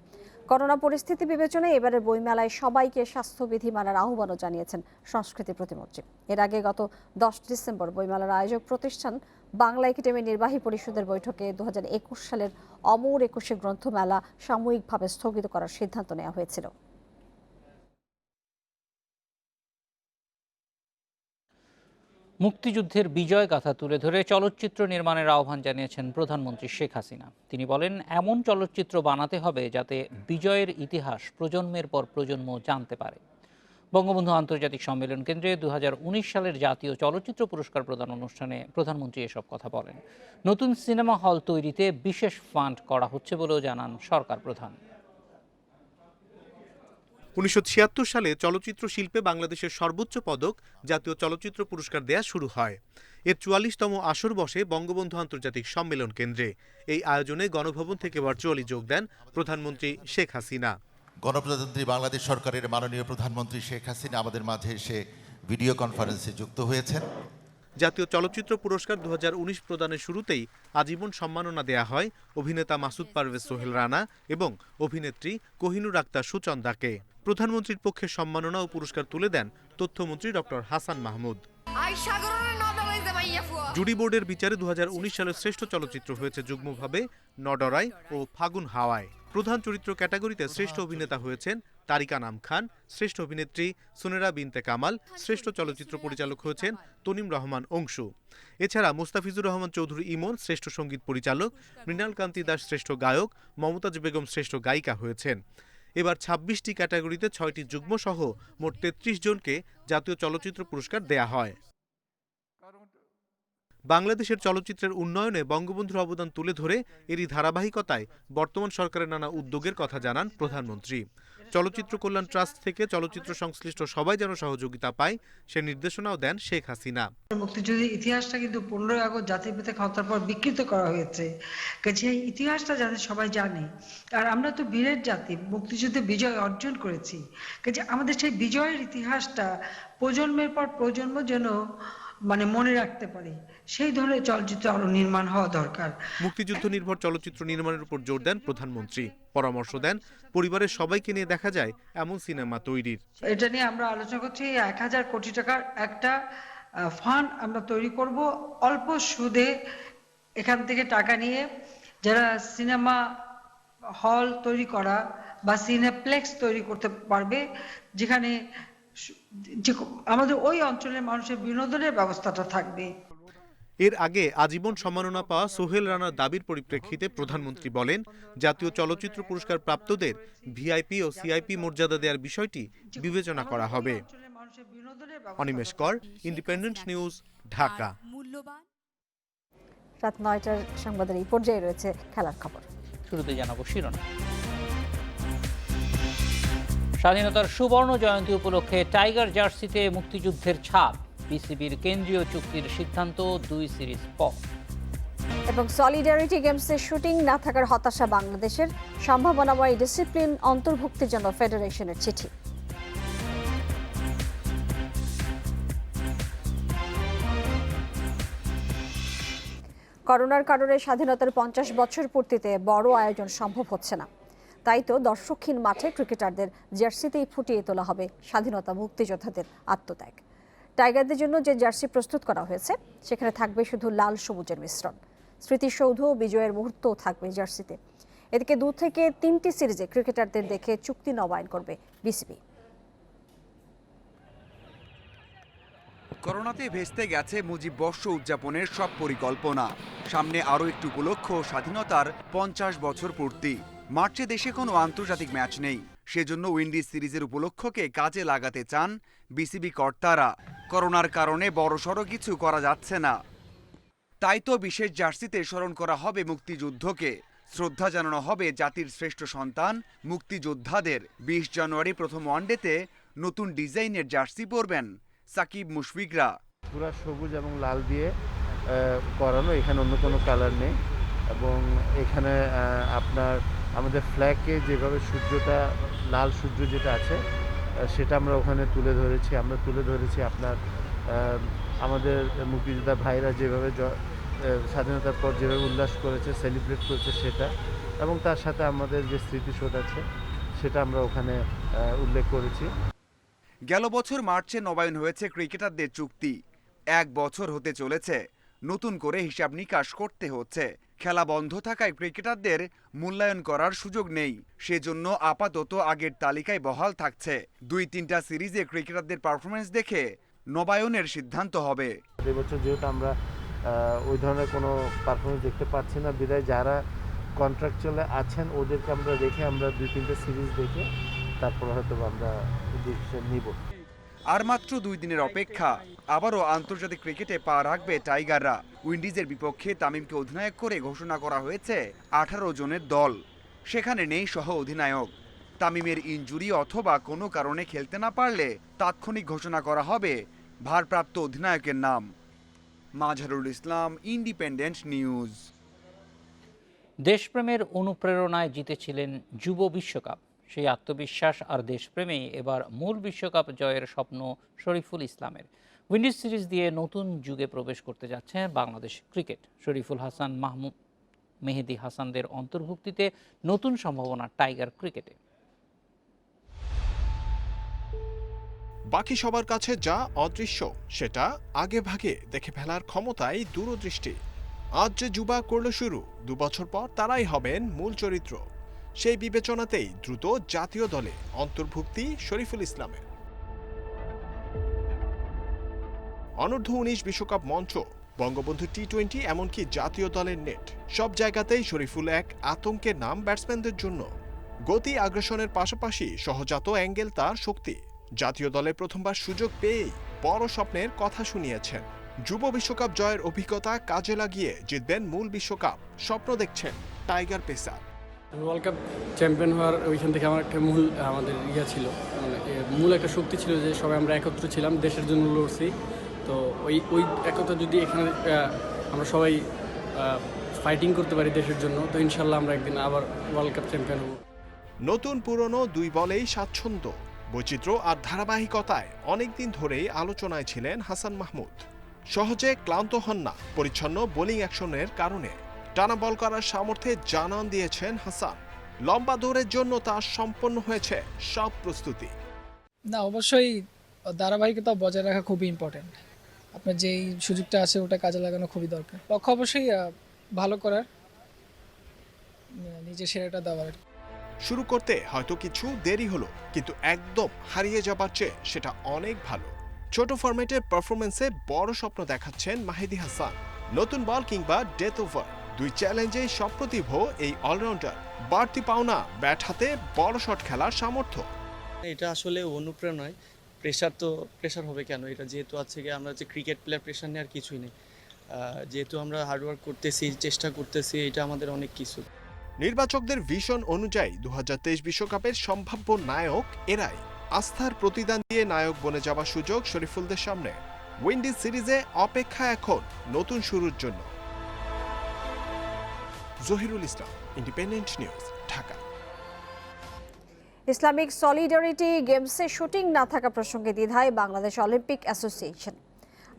করোনা পরিস্থিতি বিবেচনায় এবারের বইমেলায় সবাইকে স্বাস্থ্যবিধি মানার আহ্বানও জানিয়েছেন সংস্কৃতি প্রতিমন্ত্রী। এর আগে গত 10 ডিসেম্বর বইমেলার আয়োজক প্রতিষ্ঠান বাংলা একাডেমির নির্বাহী পরিষদের বৈঠকে 2021 সালের অমর 21 গ্রন্থমেলা সাময়িকভাবে স্থগিত করার সিদ্ধান্ত নেওয়া হয়েছিল। মুক্তিযুদ্ধের বিজয় গাথা তুলে ধরে চলচ্চিত্র নির্মাণের আহ্বান জানিয়েছেন প্রধানমন্ত্রী শেখ হাসিনা। তিনি বলেন, এমন চলচ্চিত্র বানাতে হবে যাতে বিজয়ের ইতিহাস প্রজন্মের পর প্রজন্ম জানতে পারে। বঙ্গবন্ধু আন্তর্জাতিক সম্মেলন কেন্দ্রে 2019 সালের জাতীয় চলচ্চিত্র পুরস্কার প্রদান অনুষ্ঠানে প্রধানমন্ত্রী এসব কথা বলেন। নতুন সিনেমা হল তৈরিতে বিশেষ ফান্ড করা হচ্ছে বলেও জানান সরকার প্রধান। 1976 সালে চলচ্চিত্র শিল্পে বাংলাদেশের সর্বোচ্চ পদক জাতীয় চলচ্চিত্র পুরস্কার দেয়া শুরু হয়। এর 44তম আসর বসে বঙ্গবন্ধু আন্তর্জাতিক সম্মেলন কেন্দ্রে। এই আয়োজনে গণভবন থেকে ভার্চুয়ালি যোগ দেন প্রধানমন্ত্রী শেখ হাসিনা। গণপ্রজাতন্ত্রী বাংলাদেশ সরকারের মাননীয় প্রধানমন্ত্রী শেখ হাসিনা আমাদের মাঝে এসে ভিডিও কনফারেন্সে যুক্ত হয়েছেন। জাতীয় চলচ্চিত্র পুরস্কার 2019 প্রদানের শুরুতেই আজীবন সম্মাননা দেয়া হয় অভিনেতা মাসুদ পারভেজ সোহেল রানা এবং অভিনেত্রী কোহিনুর আক্তার সুচন্দাকে। প্রধানমন্ত্রীর পক্ষে সম্মাননা ও পুরস্কার তুলে দেন তথ্যমন্ত্রী ডক্টর হাসান মাহমুদ। জুরি বোর্ডের বিচারে 2019 সালের শ্রেষ্ঠ চলচ্চিত্র হয়েছে যুগ্মভাবে নডরাই ও ফাগুন হাওয়ায়। প্রধান চরিত্র ক্যাটাগরিতে শ্রেষ্ঠ অভিনেতা হয়েছেন তারিকা নাম খান, শ্রেষ্ঠ অভিনেত্রী সুনেরা বিনতে কামাল, শ্রেষ্ঠ চলচ্চিত্র পরিচালক হয়েছেন তনিম রহমান অংশু। এছাড়া মুস্তাফিজুর রহমান চৌধুরী ইমন শ্রেষ্ঠ সঙ্গীত পরিচালক, মৃণাল কান্তি দাস শ্রেষ্ঠ গায়ক, মমতাজ বেগম শ্রেষ্ঠ গায়িকা হয়েছেন। এবার 26টি ক্যাটাগরিতে 6টি যুগ্ম সহ মোট 33 জনকে জাতীয় চলচ্চিত্র পুরস্কার দেয়া হয়। বাংলাদেশের চলচ্চিত্রের উন্নয়নে বঙ্গবন্ধুর অবদান তুলে ধরে এরই ধারাবাহিকতায় বর্তমান সরকারের নানা উদ্যোগের কথা জানান প্রধানমন্ত্রী। চলচ্চিত্র কল্যাণ ট্রাস্ট থেকে চলচ্চিত্র সংশ্লিষ্ট সবাই যেন সহযোগিতা পায় সে নির্দেশনাও দেন শেখ হাসিনা। মুক্তিযুদ্ধের ইতিহাসটা কিন্তু 15 আগস্ট জাতির পিতা হত্যার পর বিকৃত করা হয়েছে, সেই ইতিহাসটা যাতে সবাই জানে। আর আমরা তো বীরের জাতি, মুক্তিযুদ্ধে বিজয় অর্জন করেছি, আমাদের সেই বিজয়ের ইতিহাসটা প্রজন্মের পর প্রজন্ম যেন মনে রাখতে পারে, সেই ধরনের চলচ্চিত্র আরো নির্মাণ হওয়া দরকার। মুক্তিযুদ্ধ নির্ভর চলচ্চিত্র নির্মাণের উপর জোর দেন প্রধানমন্ত্রী। পরামর্শ দেন পরিবারের সবাইকে নিয়ে দেখা যায় এমন সিনেমা তৈরির। এটা নিয়ে আমরা আলোচনা করছি, 1000 কোটি টাকার একটা ফান্ড আমরা তৈরি করব, অল্প সুদে এখান থেকে টাকা নিয়ে যারা সিনেমা হল তৈরি করা বা সিনেপ্লেক্স তৈরি করতে পারবে, যেখানে আমাদের ওই অঞ্চলের মানুষের বিনোদনের ব্যবস্থাটা থাকবে। এর আগে আজীবন সম্মাননা পাওয়া সোহেল রানার দাবির পরিপ্রেক্ষিতে প্রধানমন্ত্রী বলেন, জাতীয় চলচ্চিত্র পুরস্কার প্রাপ্তদের ভিআইপি ও সিআইপি মর্যাদা দেওয়ার বিষয়টি বিবেচনা করা হবে। অনিমেষ কর, ইন্ডিপেন্ডেন্ট নিউজ, ঢাকা। রাত ৯টার সংবাদের এই পর্যায়ে রয়েছে খেলার খবর। শুরুতে জানাবো শিরোনাম। স্বাধীনতার সুবর্ণ জয়ন্তী উপলক্ষে টাইগার জার্সিতে মুক্তিযুদ্ধের ছাপ, বিসিবির কেন্দ্রীয় চুক্তির সিদ্ধান্ত 2 সিরিজ পর। এবং সলিডারিটি গেমসে শুটিং না থাকার হতাশা বাংলাদেশের, সম্ভাবনাময় ডিসিপ্লিন অন্তর্ভুক্তির জন্য ফেডারেশনের চিঠি। করোনার কারণে স্বাধীনতার 50 বছর পূর্তিতে বড় আয়োজন সম্ভব হচ্ছে না, তাই তো দর্শকহীন মাঠে ক্রিকেটারদের জার্সিতেই ফুটিয়ে তোলা হবে স্বাধীনতা মুক্তিযোদ্ধাদের আত্মত্যাগ। টাইগারদের জন্য যে জার্সি প্রস্তুত করা হয়েছে সেখানে থাকবে শুধু লাল সবুজের মিশ্রণ। স্মৃতিসৌধ ও বিজয়ের মুহূর্তও থাকবে জার্সিতে। এদিকে 2 থেকে 3টি সিরিজে ক্রিকেটারদের দেখে চুক্তি নবায়ন করবে বিসিবি। করোনাতে ভেস্তে গেছে মুজিব বর্ষ উদযাপনের সব পরিকল্পনা। সামনে আরও একটি উপলক্ষ, স্বাধীনতার 50 বছর পূর্তি। মার্চে দেশে কোনো আন্তর্জাতিক ম্যাচ নেই, সেজন্য উইন্ডিজ সিরিজের উপলক্ষকে কাজে লাগাতে চান বিসিবি কর্তারা। করোনার কারণে বড়সড় কিছু করা যাচ্ছে না, তাই তো বিশেষ জার্সিতে স্মরণ করা হবে মুক্তিযুদ্ধকে, শ্রদ্ধা জানানো হবে জাতির শ্রেষ্ঠ সন্তান মুক্তিযোদ্ধাদের। 20 জানুয়ারি প্রথম ওয়ানডেতে নতুন ডিজাইনের জার্সি পরবেন সাকিব মুশফিকরা। পুরো সবুজ এবং লাল দিয়ে করানো, এখানে অন্য কোনো কালার নেই। এবং এখানে আপনার আমাদের ফ্ল্যাগে যেভাবে সূর্যটা, লাল সূর্য যেটা আছে সেটা আমরা ওখানে তুলে ধরেছি। আমরা তুলে ধরেছি আপনার আমাদের মুক্তিযোদ্ধা ভাইরা যেভাবে স্বাধীনতার পর যেভাবে উল্লাস করেছে, সেলিব্রেট করেছে সেটা, এবং তার সাথে আমাদের যে স্মৃতিসৌধ আছে সেটা আমরা ওখানে উল্লেখ করেছি। গেল বছর মার্চে নবায়ন হয়েছে ক্রিকেটারদের চুক্তি। 1 বছর হতে চলেছে, নতুন করে হিসাব নিকাশ করতে হচ্ছে। খেলা বন্ধ থাকায় ক্রিকেটারদের মূল্যায়ন করার সুযোগ নেই, সেজন্য আপাতত আগের তালিকায় বহাল থাকছে। 2-3টা সিরিজে ক্রিকেটারদের পারফরমেন্স দেখে নবায়নের সিদ্ধান্ত হবে। এবছর যেহেতু আমরা ওই ধরনের কোনো পারফরমেন্স দেখতে পাচ্ছি না, বিদায় যারা কন্ট্রাকচুয়ালে আছেন ওদেরকে আমরা রেখে আমরা 2-3টা সিরিজ দেখে তারপর হয়তো আমরা ডিসিশন নিব। আর মাত্র 2 দিনের অপেক্ষা, আবারও আন্তর্জাতিক ক্রিকেটে পা রাখবে টাইগাররা। উইন্ডিজের বিপক্ষে তামিমকে অধিনায়ক করে ঘোষণা করা হয়েছে 18 জনের দল, সেখানে নেই সহ অধিনায়ক। তামিমের ইনজুরি অথবা কোনো কারণে খেলতে না পারলে তাৎক্ষণিক ঘোষণা করা হবে ভারপ্রাপ্ত অধিনায়কের নাম। Mazharul Islam, Independent news. দেশপ্রেমের অনুপ্রেরণায় জিতেছিলেন যুব বিশ্বকাপ, সেই আত্মবিশ্বাস আর দেশপ্রেমেই এবার মূল বিশ্বকাপ জয়ের স্বপ্ন শরীফুল ইসলামের। উইন্ডিজ সিরিজ দিয়ে নতুন যুগে প্রবেশ করতে যাচ্ছে বাংলাদেশ ক্রিকেট। শরীফুল হাসান, মাহমুদ, মেহেদী হাসানদের অন্তর্ভুক্তিতে নতুন সম্ভাবনা টাইগার ক্রিকেটে। বাকি সবার কাছে যা অদৃশ্য সেটা আগে ভাগে দেখে ফেলার ক্ষমতাই দূরদৃষ্টি। আজ যে যুবা করল শুরু, 2 বছর পর তারাই হবেন মূল চরিত্র। সেই বিবেচনাতেই দ্রুত জাতীয় দলে অন্তর্ভুক্তি শরীফুল ইসলামের। অনূর্ধ্ব-19 বিশ্বকাপ মঞ্চ, বঙ্গবন্ধু টি-20, এমনকি জাতীয় দলের নেট, সব জায়গাতেই শরীফুল এক আতঙ্কের নাম ব্যাটসম্যানদের জন্য। গতি আগ্রাসনের পাশাপাশি সহজাত অ্যাঙ্গেল তার শক্তি। জাতীয় দলে প্রথমবার সুযোগ পেয়েই বড় স্বপ্নের কথা শুনিয়েছেন। যুব বিশ্বকাপ জয়ের অভিজ্ঞতা কাজে লাগিয়ে জিতবেন মূল বিশ্বকাপ, স্বপ্ন দেখছেন tiger pacer. World cup champion হওয়ার ওইখান থেকে আমার একটা মূল আমাদের ছিল, মানে মূল একটা শক্তি ছিল যে সবাই আমরা একত্র ছিলাম, দেশের জন্য লড়ছি। তো ওই একতা যদি এখানে আমরা সবাই ফাইটিং করতে পারি দেশের জন্য, তো ইনশাল্লাহ আমরা একদিন আবার ওয়ার্ল্ড কাপ চ্যাম্পিয়ন হব। নতুন পুরনো 2 বলেই স্বাচ্ছন্দ্য, বৈচিত্র্য আর ধারাবাহিকতায় অনেকদিন ধরেই আলোচনায় ছিলেন হাসান মাহমুদ। সহজে ক্লান্ত হন না পরিচ্ছন্ন বোলিং অ্যাকশনের কারণে। টানা বল করার সামর্থ্যে জানান দিয়েছেন হাসান। লম্বা দৌড়ের জন্য তার সম্পন্ন হয়েছে সব প্রস্তুতি। না, অবশ্যই ধারাবাহিকতা বজায় রাখা খুবই ইম্পর্টেন্ট। আপনার যেই সুযোগটা আছে ওটা কাজে লাগানো খুবই দরকার। লক্ষ্য অবশ্যই ভালো করার, নিজের সেরাটা দেওয়ার। শুরু করতে হয়তো কিছু দেরি হলো, কিন্তু একদম হারিয়ে যাবার চেয়ে সেটা অনেক ভালো। ছোট ফরম্যাটের পারফরমেন্সে বড় স্বপ্ন দেখাচ্ছেন মেহেদী হাসান। নতুন বল কিংবা ডেথ ওভার, দুই চ্যালেঞ্জেই সপ্রতিভ এই অলরাউন্ডার। বাড়তি পাওনা ব্যাট হাতে বড় শট খেলার সামর্থ্য। এটা আসলে অনুপ্রেরণায়, প্রেশার হবে কেন, এটা যেহেতু আছে গিয়ে আমরা যে ক্রিকেট প্লেয়ার, প্রেশার নিয়ে আর কিছুই নেই। যেহেতু আমরা হার্ডওয়ার্ক করতেছি, চেষ্টা করতেছি, এটা আমাদের অনেক কিছু। নির্বাচকদের ভিশন অনুযায়ী 2023 বিশ্বকাপের সম্ভাব্য নায়ক এরাই। আস্থার প্রতিদান দিয়ে নায়ক বনে যাওয়ার সুযোগ শরীফুলদের সামনে। উইন্ডিজ সিরিজে অপেক্ষা এখন নতুন শুরুর জন্য। Zahirul Islam, Independent News, Dhaka. Islamic Solidarity গেমসে শুটিং না থাকা প্রসঙ্গে দ্বিধায় বাংলাদেশ অলিম্পিক অ্যাসোসিয়েশন।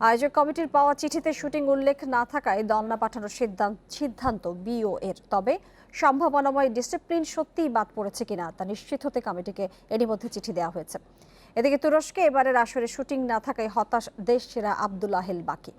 আয়োজক কমিটির পাওয়া চিঠিতে শুটিং উল্লেখ না থাকায় দল না পাঠানোর সিদ্ধান্ত বিও-এর। তবে সম্ভাবনাময় ডিসিপ্লিন সত্যিই বাদ পড়েছে কিনা তা নিশ্চিত হতে কমিটিকে এরই মধ্যে চিঠি দেওয়া হয়েছে। এদিকে তুরস্কে এবারের আসরে শুটিং না থাকায় হতাশ দেশ সেরা আব্দুল্লাহিল বাকি।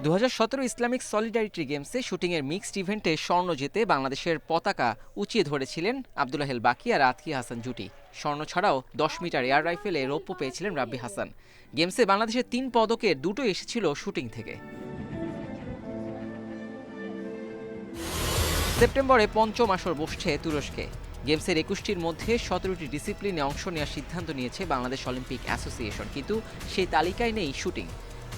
2017 ইসলামিক সলিডারিটি গেমসে শুটিংয়ের মিক্সড ইভেন্টে স্বর্ণ জিতে বাংলাদেশের পতাকা উঁচিয়ে ধরেছিলেন আব্দুল্লাহিল বাকি আর আতকিয়া হাসান জুটি। স্বর্ণ ছাড়াও 10 মিটার এয়ার রাইফেলে রৌপ্য পেয়েছিলেন রাব্বি হাসান। গেমসে বাংলাদেশের 3 পদকের 2টো এসেছিল শুটিং থেকে। সেপ্টেম্বরে পঞ্চম আসর বসছে তুরস্কে। গেমসের 21টির মধ্যে 17টি ডিসিপ্লিনে অংশ নেওয়ার সিদ্ধান্ত নিয়েছে বাংলাদেশ অলিম্পিক অ্যাসোসিয়েশন, কিন্তু সেই তালিকায় নেই শুটিং।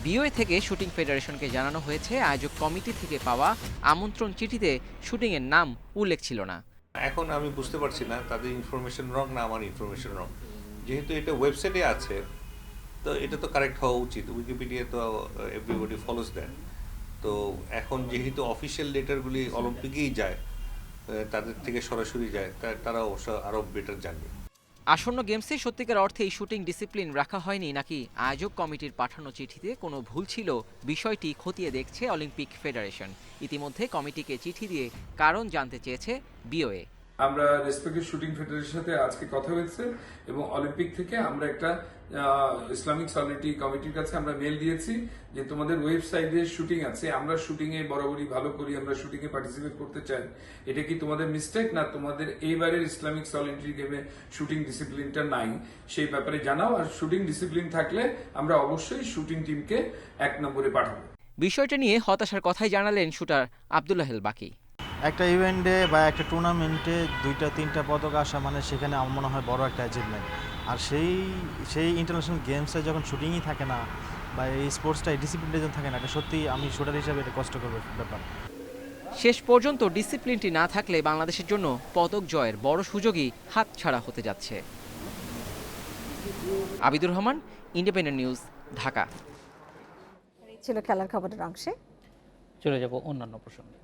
বিওএ থেকে শুটিং ফেডারেশনকে জানানো হয়েছে আয়োজক কমিটি থেকে পাওয়া আমন্ত্রণ চিঠিতে শুটিংয়ের নাম উল্লেখ ছিল না। এখন আমি বুঝতে পারছি না তাদের ইনফরমেশন রং না আমার ইনফরমেশন রং। যেহেতু এটা ওয়েবসাইটে আছে তো এটা তো কারেক্ট হওয়া উচিত। উইকিপিডিয়া তো এভরিবডি ফলোস দ্যাট। তো এখন যেহেতু অফিসিয়াল লেটারগুলি অলিম্পিকেই যায়, তাদের থেকে সরাসরি যায়, তারা অবশ্য আরও বেটার জানবে। আসন্ন গেমসে সত্যিকার অর্থে এই শুটিং ডিসিপ্লিন রাখা হয়নি নাকি আয়োজক কমিটির পাঠানো চিঠিতে কোনো ভুল ছিল, বিষয়টি খতিয়ে দেখছে অলিম্পিক ফেডারেশন। ইতিমধ্যে কমিটিকে চিঠি দিয়ে কারণ জানতে চেয়েছে বিওএ। আমরা রেসপেক্টেড শুটিং ফেডারেশনের সাথে আজকে কথা হয়েছে এবং অলিম্পিক থেকে আমরা একটা ইসলামিক সলিডারিটি কমিটির কাছে আমরা মেল দিয়েছি যে তোমাদের ওয়েবসাইটে শুটিং আছে, আমরা শুটিং এ বরাবরই ভালো করি, আমরা শুটিং এ পার্টিসিপেট করতে চাই, এটা কি তোমাদের মিস্টেক না তোমাদের এইবারের ইসলামিক সলিডারিটি গেমে শুটিং ডিসিপ্লিনটা নাই, সেই ব্যাপারে জানাও। আর শুটিং ডিসিপ্লিন থাকলে আমরা অবশ্যই শুটিং টিমকে 1 নম্বরে পাঠাবো। বিষয়টা নিয়ে হতাশার কথাই জানালেন শুটার আব্দুল্লাহিল বাকি। একটা ইভেন্টে বা একটা টুর্নামেন্টে 2-3টা পদক আসা মানে সেখানে আমার মনে হয় বড় একটা অ্যাচিভমেন্ট। আর সেই ইন্টারন্যাশনাল গেমসে যখন শুটিংই থাকে না বা এই স্পোর্টসটাই ডিসিপ্লিনটা যখন থাকে না, এটা সত্যি আমি শুটার হিসাবে এটা কষ্টকর ব্যাপার। শেষ পর্যন্ত ডিসিপ্লিনটি না থাকলে বাংলাদেশের জন্য পদক জয়ের বড় সুযোগই হাতছাড়া হতে যাচ্ছে। Abidur Rahman, independent News, Dhaka. ছিল খেলার খবরের অংশে। চলে যাব অন্যান্য প্রসঙ্গে।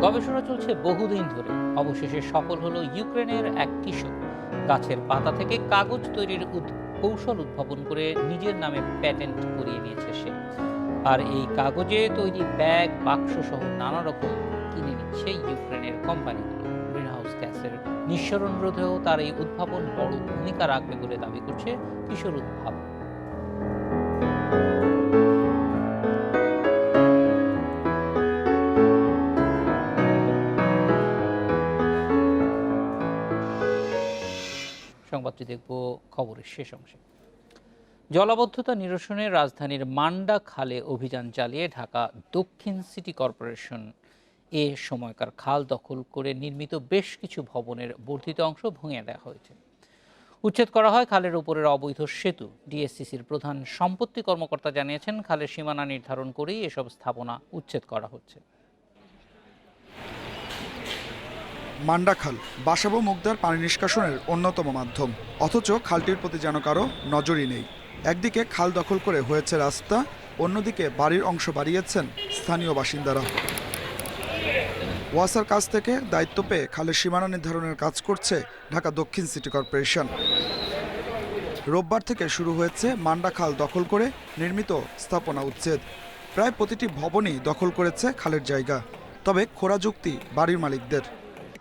গবেষণা চলছে বহুদিন ধরে, অবশেষে সফল হলো ইউক্রেনের এক কিশোর। গাছের পাতা থেকে কাগজ তৈরির কৌশল উদ্ভাবন করে নিজের নামে প্যাটেন্ট করিয়ে নিয়েছে সে। আর এই কাগজে তৈরি ব্যাগ, বাক্স সহ নানা রকম কিনে নিচ্ছে ইউক্রেনের কোম্পানিগুলো। গ্রিনহাউস গ্যাসের নিঃসরণ রোধেও তার এই উদ্ভাবন বড় ভূমিকা রাখবে বলে দাবি করছে কিশোর উদ্ভাবক। সংবাদটি দেখব খবরের শেষ অংশে। জলাবদ্ধতা নিরসনে রাজধানীর মান্ডা খালে অভিযান চালিয়ে ঢাকা দক্ষিণ সিটি কর্পোরেশন এ সময়কার খাল দখল করে নির্মিত বেশ কিছু ভবনের বর্ধিত অংশ ভেঙে দেওয়া হয়েছে। উচ্ছেদ করা হয় খালের উপরের অবৈধ সেতু। ডিএসসিসির প্রধান সম্পত্তি কর্মকর্তা জানিয়েছেন, খালের সীমানা নির্ধারণ করেই এসব স্থাপনা উচ্ছেদ করা হচ্ছে। মান্ডা খাল বাসাবো মুগদার পানি নিষ্কাশনের অন্যতম মাধ্যম, অথচ খালটির প্রতি যেন কারো নজরই নেই। একদিকে খাল দখল করে হয়েছে রাস্তা, অন্যদিকে বাড়ির অংশ বাড়িয়েছেন স্থানীয় বাসিন্দারা। ওয়াসার কাছ থেকে দায়িত্ব পেয়ে খালের সীমানা নির্ধারণের কাজ করছে ঢাকা দক্ষিণ সিটি কর্পোরেশন। রোববার থেকে শুরু হয়েছে মান্ডা খাল দখল করে নির্মিত স্থাপনা উচ্ছেদ। প্রায় প্রতিটি ভবনই দখল করেছে খালের জায়গা, তবে খোরা যুক্তি বাড়ির মালিকদের।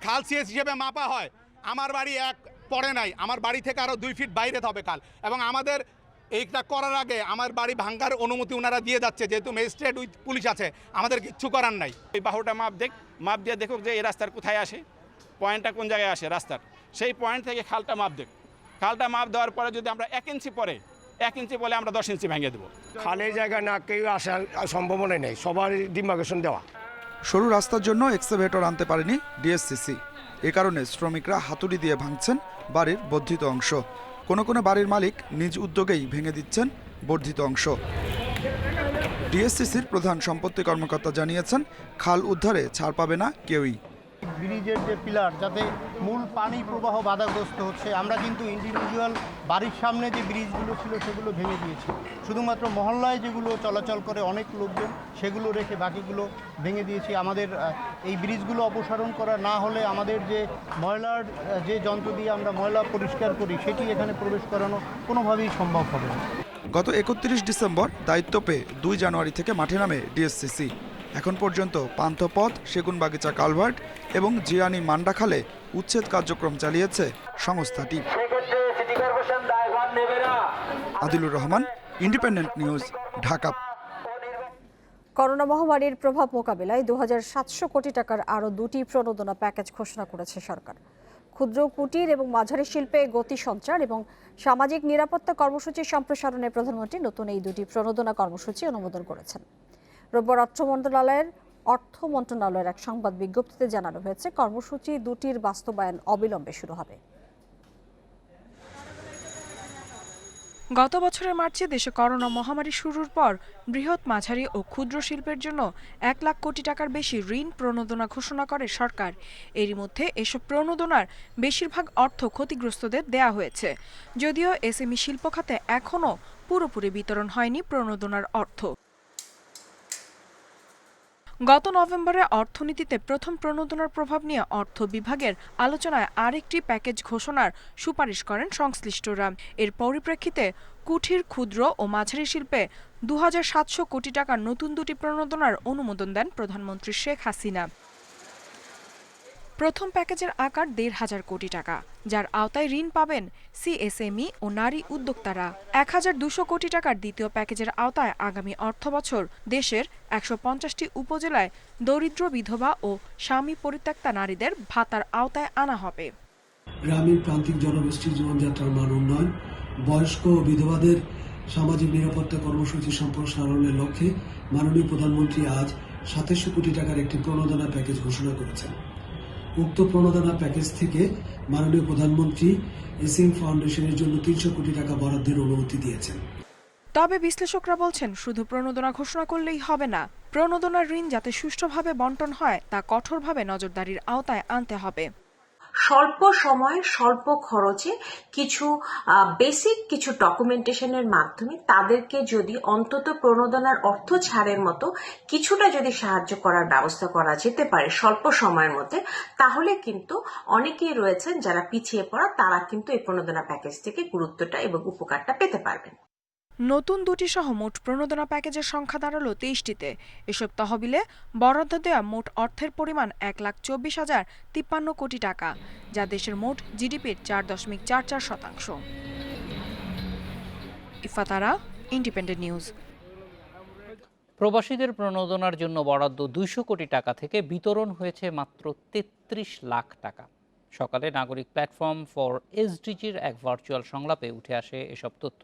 খাল সিএস হিসেবে মাপা হয়, আমার বাড়ি এক পড়ে নাই, আমার বাড়ি থেকে আরও 2 ফিট বাইরে হবে খাল, এবং আমাদের এইটা করার আগে আমার বাড়ি ভাঙ্গার অনুমতি ওনারা দিয়ে যাচ্ছে, যেহেতু ম্যাজিস্ট্রেট উইথ পুলিশ আছে, আমাদের কিচ্ছু করার নাই। এই বাহুটা মাপ দিয়ে দেখুক যে এই রাস্তার কোথায় আসে, পয়েন্টটা কোন জায়গায় আসে রাস্তার, সেই পয়েন্ট থেকে খালটা মাপ দেখ। খালটা মাপ দেওয়ার পরে যদি আমরা 1 ইঞ্চি পরে 1 ইঞ্চি বলে আমরা 10 ইঞ্চি ভেঙে দেবো। খালের জায়গায় না কেউ আসার সম্ভাবনা নেই, সবার ডিমার্কেশন দেওয়া। সরু রাস্তার জন্য এক্সকাভেটর আনতে পারেনি ডিএসসিসি। এ কারণে শ্রমিকরা হাতুড়ি দিয়ে ভাঙছেন বাড়ির বর্ধিত অংশ। কোনো কোনো বাড়ির মালিক নিজ উদ্যোগেই ভেঙে দিচ্ছেন বর্ধিত অংশ। ডিএসসিসির প্রধান সম্পত্তি কর্মকর্তা জানিয়েছেন, খাল উদ্ধারে ছাড় পাবে না কেউই। ব্রিজের যে পিলার, যাতে মূল পানি প্রবাহ বাধাগ্রস্ত হচ্ছে, আমরা কিন্তু ইন্ডিভিজুয়াল বাড়ির সামনে যে ব্রিজগুলো ছিল সেগুলো ভেঙে দিয়েছি। শুধুমাত্র মহল্লায় যেগুলো চলাচল করে অনেক লোকজন, সেগুলো রেখে বাকিগুলো ভেঙে দিয়েছি। আমাদের এই ব্রিজগুলো অপসারণ করা না হলে আমাদের যে ময়লার যে যন্ত্র দিয়ে আমরা ময়লা পরিষ্কার করি, সেটি এখানে প্রবেশ করানো কোনোভাবেই সম্ভব হবে না। গত 31 ডিসেম্বর দায়িত্ব পেয়ে 2 জানুয়ারি থেকে মাঠে নামে ডিএসসিসি। এখন পর্যন্ত পান্থপথ, সেগুনবাগিচা কালভার্ট এবং জিরানি মান্ডাখালে উচ্ছেদ কার্যক্রম চালিয়েছে সংস্থাটি। Adilur Rahman, independent News, Dhaka. Corona মহামারীর প্রভাব মোকাবিলায় 2700 কোটি টাকার আরও 2টি প্রণোদনা প্যাকেজ ঘোষণা করেছে সরকার। ক্ষুদ্র, কুটির এবং মাঝারি শিল্পে গতি সঞ্চার এবং সামাজিক নিরাপত্তা কর্মসূচি সম্প্রসারণে প্রধানমন্ত্রী নতুন এই 2টি প্রণোদনা কর্মসূচি অনুমোদন করেছেন। রোববার অর্থ মন্ত্রণালয়ের এক সংবাদ বিজ্ঞপ্তিতে জানানো হয়েছে, কর্মসূচি 2টির বাস্তবায়ন অবিলম্বে শুরু হবে। গত বছরের মার্চে দেশে করোনা মহামারী শুরুর পর বৃহৎ, মাঝারি ও ক্ষুদ্র শিল্পের জন্য 1 লাখ কোটি টাকার বেশি ঋণ প্রণোদনা ঘোষণা করে সরকার। এরই মধ্যে এসব প্রণোদনার বেশিরভাগ অর্থ ক্ষতিগ্রস্তদের দেয়া হয়েছে। যদিও এসএমই শিল্প খাতে এখনও পুরোপুরি বিতরণ হয়নি প্রণোদনার অর্থ। গত নভেম্বরে অর্থনীতিতে প্রথম প্রণোদনার প্রভাব নিয়ে অর্থ বিভাগের আলোচনায় আরেকটি প্যাকেজ ঘোষণার সুপারিশ করেন সংশ্লিষ্টরা। এর পরিপ্রেক্ষিতে কুঠির, ক্ষুদ্র ও মাঝারি শিল্পে 2700 কোটি টাকার নতুন 2টি প্রণোদনার অনুমোদন দেন প্রধানমন্ত্রী শেখ হাসিনা। প্রথম প্যাকেজের আকার 1,500 কোটি টাকা, যার আওতায় ঋণ পাবেন সিএসএমই ও নারী উদ্যোক্তারা। 1200 কোটি টাকার দ্বিতীয় প্যাকেজের আওতায় আগামী অর্থবছর দেশের 150টি উপজেলায় দরিদ্র, বিধবা ও স্বামী পরিত্যক্তা নারীদের ভাতার আওতায় আনা হবে। গ্রামীণ প্রান্তিক জনগোষ্ঠীর জীবনযাত্রার মান উন্নয়ন, বয়স্ক ও বিধবাদের সামাজিক নিরাপত্তা কর্মসূচি সম্প্রসারণের লক্ষ্যে মাননীয় প্রধানমন্ত্রী আজ 2700 কোটি টাকার একটি প্রণোদনা প্যাকেজ ঘোষণা করেছেন। উক্ত প্রণোদনা প্যাকেজ থেকে মাননীয় প্রধানমন্ত্রী এসিং ফাউন্ডেশনের জন্য 300 কোটি টাকা বরাদ্দের অনুমতি দিয়েছেন। তবে বিশ্লেষকরা বলছেন, শুধু প্রণোদনা ঘোষণা করলেই হবে না। প্রণোদনার ঋণ যাতে সুষ্ঠুভাবে বণ্টন হয় তা কঠোরভাবে নজরদারির আওতায় আনতে হবে। স্বল্প সময়ে স্বল্প খরচে কিছু বেসিক কিছু ডকুমেন্টেশনের মাধ্যমে তাদেরকে যদি অন্তত প্রণোদনার অর্থ ছাড়ের মতো কিছুটা যদি সাহায্য করার ব্যবস্থা করা যেতে পারে স্বল্প সময়ের মধ্যে, তাহলে কিন্তু অনেকেই রয়েছেন যারা পিছিয়ে পড়া, তারা কিন্তু এই প্রণোদনা প্যাকেজ থেকে গুরুত্বটা এবং উপকারটা পেতে পারবেন। নতুন 2টি সহ মোট প্রণোদনা প্যাকেজের সংখ্যা দাঁড়ালো 23টিতে। এসব তহবিলে বরাদ্দ দেওয়া মোট অর্থের পরিমাণ 1,24,053 কোটি টাকা, যা দেশের মোট জিডিপির 4.44%। ইফাতারা, ইন্ডিপেন্ডেন্ট নিউজ। প্রবাসীদের প্রণোদনার জন্য বরাদ্দ 200 কোটি টাকা থেকে বিতরণ হয়েছে মাত্র 33 লাখ টাকা। সকালে নাগরিক প্ল্যাটফর্ম ফর এসডিজির এক ভার্চুয়াল সংলাপে উঠে আসে এসব তথ্য।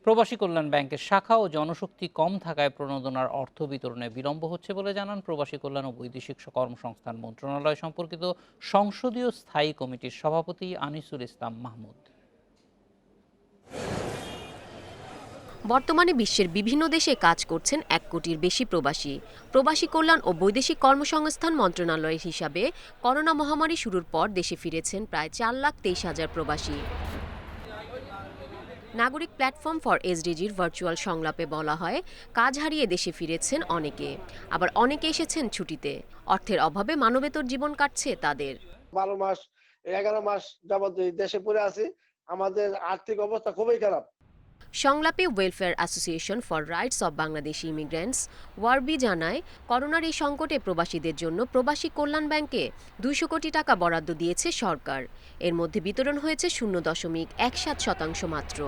প্রবাসী কল্যাণ ব্যাংকের শাখা ও জনশক্তি কম থাকায় প্রণোদনার অর্থ বিতরণে বিলম্ব হচ্ছে বলে জানান প্রবাসী কল্যাণ ও বৈদেশিক কর্মসংস্থান মন্ত্রণালয় সম্পর্কিত সংসদীয় স্থায়ী কমিটির সভাপতি আনিসুল ইসলাম মাহমুদ। বর্তমানে বিশ্বের বিভিন্ন দেশে কাজ করছেন 1 কোটির বেশি প্রবাসী। প্রবাসী কল্যাণ ও বৈদেশিক কর্মসংস্থান মন্ত্রণালয়ের হিসাবে করোনা মহামারী শুরুর পর দেশে ফিরেছেন প্রায় 4,23,000 প্রবাসী। নাগরিক প্ল্যাটফর্ম ফর এসডিজির ভার্চুয়াল সংলাপে বলা হয়, কাজ হারিয়ে দেশে ফিরেছেন অনেকে, আবার অনেকে এসেছেন ছুটিতে। অর্থের অভাবে মানবেতর জীবন কাটছে তাদের। 12 মাস 11 মাস যাবত দেশে পড়ে আছি, আমাদের আর্থিক অবস্থা খুবই খারাপ। সংলাপে Welfare Association for Rights of Bangladeshi Immigrants WARBE জানায়, করোনার এই সংকটে প্রবাসীদের জন্য প্রবাসী কল্যাণ ব্যাংকে 200 কোটি টাকা বরাদ্দ দিয়েছে সরকার। এর মধ্যে বিতরণ হয়েছে 0.17% মাত্র।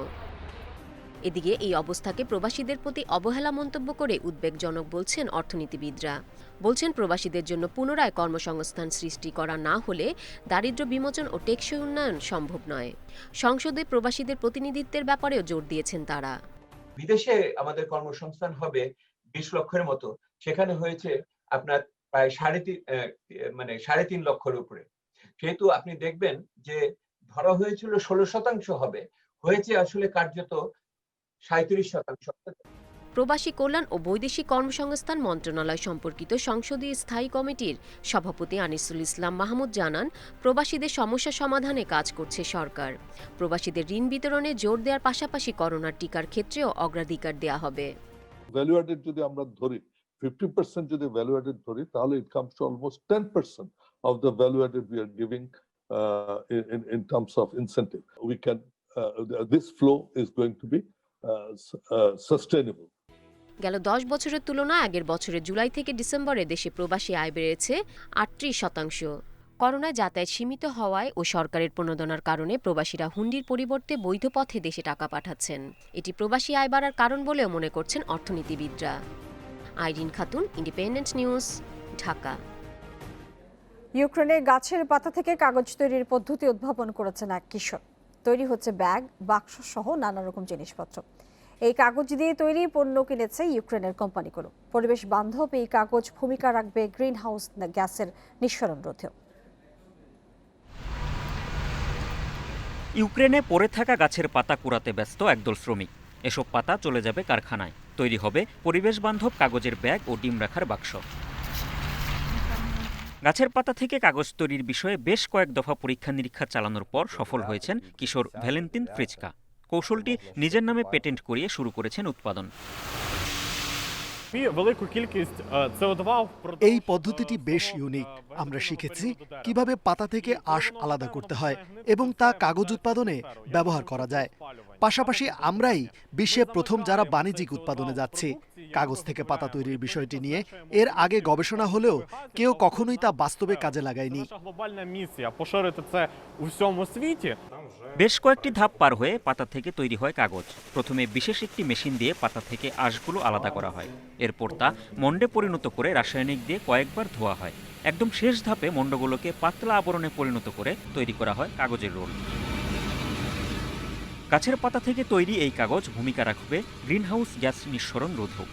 এদিকে এই অবস্থাকে প্রবাসীদের প্রতি অবহেলা মন্তব্য করে উদ্বেগজনক বলছেন অর্থনীতিবিদরা। বলছেন প্রবাসীদের জন্য পুনরায় কর্মসংস্থান সৃষ্টি করা না হলে দারিদ্র্য বিমোচন ও টেকসই উন্নয়ন সম্ভব নয়। সংসদে প্রবাসীদের প্রতিনিধিত্বের ব্যাপারেও জোর দিয়েছেন তারা। বিদেশে আমাদের কর্মসংস্থান হবে 20 লক্ষের মতো, সেখানে হয়েছে আপনার প্রায় 3.5 লক্ষের উপরে। সেহেতু আপনি দেখবেন যে ধরা হয়েছিল 16% হবে, হয়েছে আসলে কার্যত 37%। প্রবাসী কল্যাণ ও বৈদেশিক কর্মসংস্থান মন্ত্রণালয় সম্পর্কিত সংসদীয় স্থায়ী কমিটির সভাপতি আনিসুল ইসলাম মাহমুদ জানান, প্রবাসীদের সমস্যা সমাধানে কাজ করছে সরকার। প্রবাসীদের ঋণ বিতরণে জোর দেওয়ার পাশাপাশি করোনার টিকার ক্ষেত্রেও অগ্রাধিকার দেওয়া হবে। ভ্যালু অ্যাডেড যদি আমরা ধরি, 50% যদি ভ্যালু অ্যাডেড ধরি, তাহলে it comes to almost 10% of the value added we are giving in terms of incentive. We can this flow is going to be sustainable. গেল 10 বছরের তুলনায় আগের বছরের জুলাই থেকে ডিসেম্বরে দেশে প্রবাসী আয় বেড়েছে 38%। করোনায় যাতায়াত সীমিত হওয়ায় ও সরকারের প্রণোদনার কারণে প্রবাসীরা হুন্ডির পরিবর্তে বৈধ পথে দেশে টাকা পাঠাচ্ছেন। এটি প্রবাসী আয় বাড়ার কারণ বলেও মনে করছেন অর্থনীতিবিদরা। Irin Khatun, Independent News, Dhaka. ইউক্রেনে গাছের পাতা থেকে কাগজ তৈরির পদ্ধতি উদ্ভাবন করেছেন এক কিশোর। তৈরি হচ্ছে ব্যাগ, বাক্স সহ নানা রকম জিনিসপত্র। এই কাগজ দিয়ে তৈরি পণ্য কিনেছে ইউক্রেনের কোম্পানিগুলো। পরিবেশ বান্ধব এই কাগজ ভূমিকা রাখবে গ্রিন হাউস গ্যাসের নিঃসরণ রোধেও। ইউক্রেনে পড়ে থাকা গাছের পাতা কুড়াতে ব্যস্ত একদল শ্রমিক। এসব পাতা চলে যাবে কারখানায়, তৈরি হবে পরিবেশ বান্ধব কাগজের ব্যাগ ও ডিম রাখার বাক্স। গাছের পাতা থেকে কাগজ তৈরির বিষয়ে বেশ কয়েক দফা পরীক্ষা নিরীক্ষা চালানোর পর সফল হয়েছেন কিশোর ভ্যালেন্টিন ফ্রিচকা। কৌশলটি নিজের নামে পেটেন্ট করিয়ে শুরু করেছেন উৎপাদন। এই পদ্ধতিটি বেশ ইউনিক। আমরা শিখেছি কিভাবে পাতা থেকে আঁশ আলাদা করতে হয় এবং তা কাগজ উৎপাদনে ব্যবহার করা যায়। পাশাপাশি আমরাই বিশ্বে প্রথম যারা বাণিজ্যিক উৎপাদনে যাচ্ছি। কাগজ থেকে পাতা তৈরির বিষয়টি নিয়ে এর আগে গবেষণা হলেও কেউ কখনোই তা বাস্তবে কাজে লাগায়নি। বেশ কয়েকটি ধাপ পার হয়ে পাতা থেকে তৈরি হয় কাগজ। প্রথমে বিশেষ একটি মেশিন দিয়ে পাতা থেকে আঁশগুলো আলাদা করা হয়। এরপর তা মন্ডে পরিণত করে রাসায়নিক দিয়ে কয়েকবার ধোয়া হয়। একদম শেষ ধাপে মন্ডগুলোকে পাতলা আবরণে পরিণত করে তৈরি করা হয় কাগজের রোল। গাছের পাতা থেকে তৈরি এই কাগজ ভূমিকা রাখবে গ্রিনহাউস গ্যাস নিঃসরণ রোধক।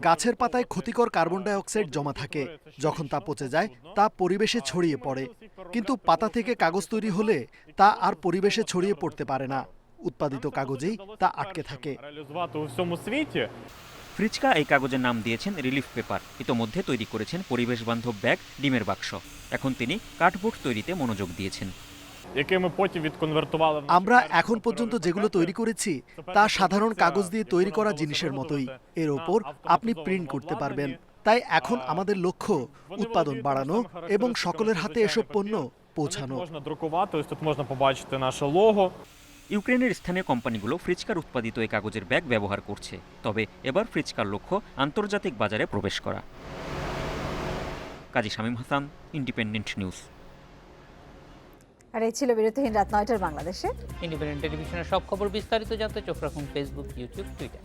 গাছের পাতায় ক্ষতিকর কার্বন ডাই অক্সাইড জমা থাকে। যখন তা পচে যায় তা পরিবেশে ছড়িয়ে পড়ে, কিন্তু পাতা থেকে কাগজ তৈরি হলে তা আর পরিবেশে ছড়িয়ে পড়তে পারে না। উৎপাদিত কাগজেই তা আটকে থাকে। ফ্রিচকা এই কাগজের নাম দিয়েছেন রিলিফ পেপার। ইতোমধ্যে তৈরি করেছেন পরিবেশ বান্ধব ব্যাগ, ডিমের বাক্স। এখন তিনি কার্ডবোর্ড তৈরিতে মনোযোগ দিয়েছেন। আমরা এখন পর্যন্ত যেগুলো তৈরি করেছি তা সাধারণ কাগজ দিয়ে তৈরি করা জিনিসের মতোই। এর ওপর আপনি প্রিন্ট করতে পারবেন। তাই এখন আমাদের লক্ষ্য উৎপাদন বাড়ানো এবং সকলের হাতে এসব পণ্য পৌঁছানো। ইউক্রেনের স্থানীয় কোম্পানিগুলো ফ্রিচকার উৎপাদিত এই কাগজের ব্যাগ ব্যবহার করছে। তবে এবার ফ্রিচকার লক্ষ্য আন্তর্জাতিক বাজারে প্রবেশ করা। কাজী শামীম হাসান, ইন্ডিপেন্ডেন্ট নিউজ। আর এই ছিল বিরতিহীন রাত 9টার বাংলাদেশে। ইন্ডিপেন্ডেন্ট টেলিভিশনের সব খবর বিস্তারিত জানতে চোখ রাখুন ফেসবুক, ইউটিউব, টুইটার।